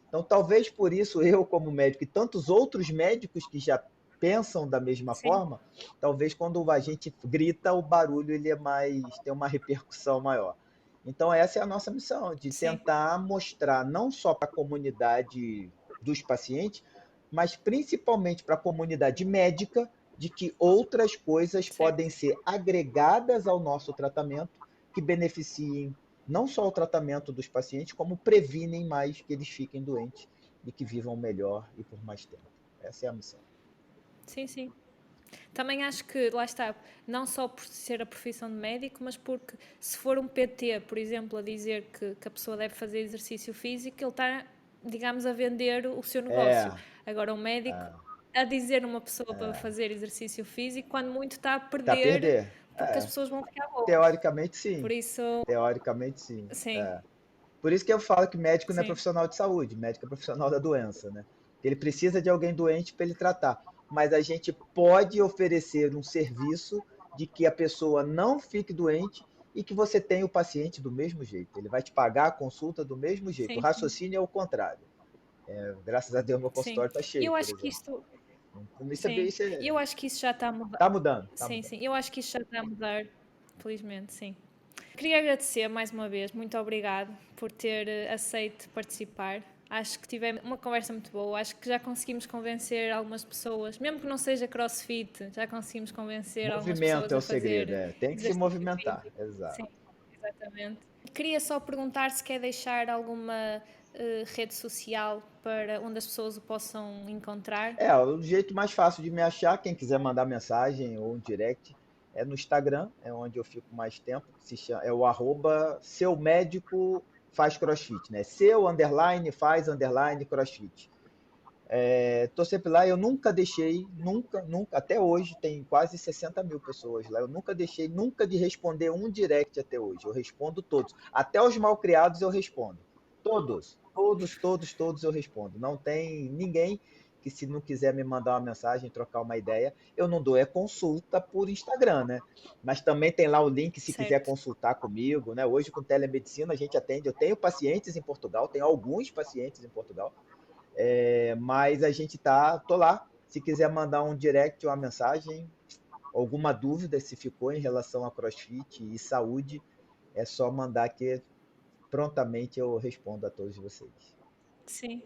Então, talvez por isso eu, como médico, e tantos outros médicos que já pensam da mesma Sim, forma, talvez quando a gente grita, o barulho ele é tem uma repercussão maior. Então, essa é a nossa missão, de sim, tentar mostrar não só para a comunidade dos pacientes, mas principalmente para a comunidade médica, de que outras coisas podem certo. ser agregadas ao nosso tratamento que beneficiem não só o tratamento dos pacientes, como previnem mais que eles fiquem doentes e que vivam melhor e por mais tempo. Essa é a missão. Sim, sim. Também acho que, lá está, não só por ser a profissão de médico, mas porque se for um PT, por exemplo, a dizer que a pessoa deve fazer exercício físico, ele está, digamos, a vender o seu negócio. É, Agora, um médico a dizer uma pessoa para fazer exercício físico, quando muito está a tá a perder, perder? porque as pessoas vão ficar boas. Teoricamente sim. Por isso, Teoricamente sim. sim, Por isso que eu falo que médico não é sim, profissional de saúde, médico é profissional da doença, né? Ele precisa de alguém doente para ele tratar. Mas a gente pode oferecer um serviço de que a pessoa não fique doente e que você tenha o paciente do mesmo jeito. Ele vai te pagar a consulta do mesmo jeito. O sim, sim, raciocínio é o contrário. Graças a Deus, meu sim. consultório está E cheio, eu por acho que exemplo. isto, Isso sim, e eu acho que isso já está a mudar. tá mudando, tá Sim, mudando. sim, eu acho que isso já está a mudar, felizmente, sim. Queria agradecer mais uma vez, muito obrigado por ter aceito participar. Acho que tivemos uma conversa muito boa, acho que já conseguimos convencer algumas pessoas, mesmo que não seja CrossFit, já conseguimos convencer algumas Movimento pessoas é a o segredo, fazer tem que se exercício movimentar, físico. exato. Sim, exatamente. Queria só perguntar se quer deixar alguma rede social para onde as pessoas o possam encontrar. O jeito mais fácil de me achar, quem quiser mandar mensagem ou um direct, é no Instagram, é onde eu fico mais tempo, é o arroba seu médico faz crossfit, né? Seu underline faz underline crossfit. Tô sempre lá, eu nunca deixei, nunca, nunca, até hoje tem quase 60 mil pessoas lá, eu nunca deixei, nunca de responder um direct até hoje, eu respondo todos, até os mal criados eu respondo, todos, todos, todos, todos eu respondo, não tem ninguém que se não quiser me mandar uma mensagem, trocar uma ideia, eu não dou consulta por Instagram, né? Mas também tem lá o link se quiser Certo, consultar comigo, né? Hoje com telemedicina a gente atende, eu tenho pacientes em Portugal, tenho alguns pacientes em Portugal, mas a gente tô lá. Se quiser mandar um direct ou uma mensagem, alguma dúvida se ficou em relação a CrossFit e saúde, é só mandar que prontamente eu respondo a todos vocês. sim.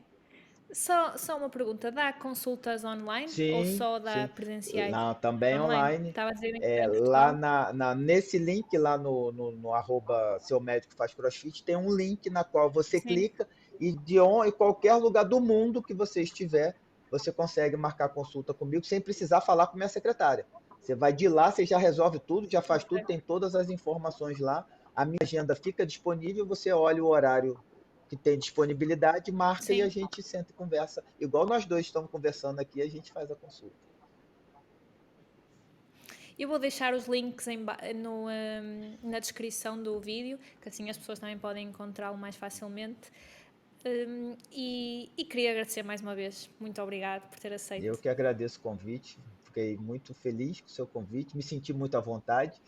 Só uma pergunta, dá consultas online ou Sim, só dá sim. presenciais? Não, também Online. online. Estava a dizer É, em lá Portugal? nesse link, lá no arroba seu médico faz crossfit, tem um link na qual você Sim, clica e em qualquer lugar do mundo que você estiver, você consegue marcar consulta comigo sem precisar falar com minha secretária. Você vai de lá, você já resolve tudo, já faz tudo, ok. tem todas as informações lá. A minha agenda fica disponível, você olha o horário que tem disponibilidade, marca e a Sim. gente senta e conversa. Igual nós dois estamos conversando aqui, a gente faz a consulta. Eu vou deixar os links na descrição do vídeo, que assim as pessoas também podem encontrá-lo mais facilmente. E queria agradecer mais uma vez. Muito obrigada por ter Eu aceito. que agradeço o convite, fiquei muito feliz com o seu convite, me senti muito à vontade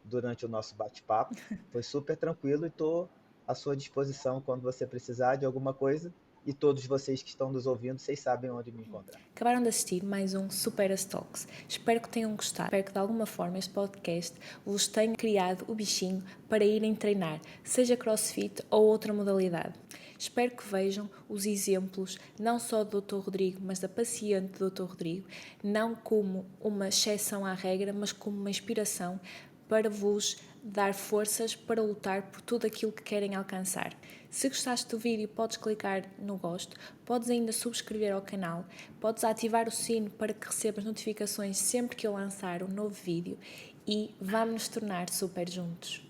durante o nosso bate-papo. Foi super tranquilo e estou à sua disposição quando você precisar de alguma coisa. E todos vocês que estão nos ouvindo, vocês sabem onde me encontrar. Acabaram de assistir mais um Super As Talks. Espero que tenham gostado. Espero que de alguma forma este podcast vos tenha criado o bichinho para irem treinar, seja crossfit ou outra modalidade. Espero que vejam os exemplos, não só do Dr. Rodrigo, mas da paciente do Dr. Rodrigo, não como uma exceção à regra, mas como uma inspiração para vos dar forças para lutar por tudo aquilo que querem alcançar. Se gostaste do vídeo, podes clicar no gosto, podes ainda subscrever ao canal, podes ativar o sino para que recebas notificações sempre que eu lançar um novo vídeo e vamos nos tornar super juntos.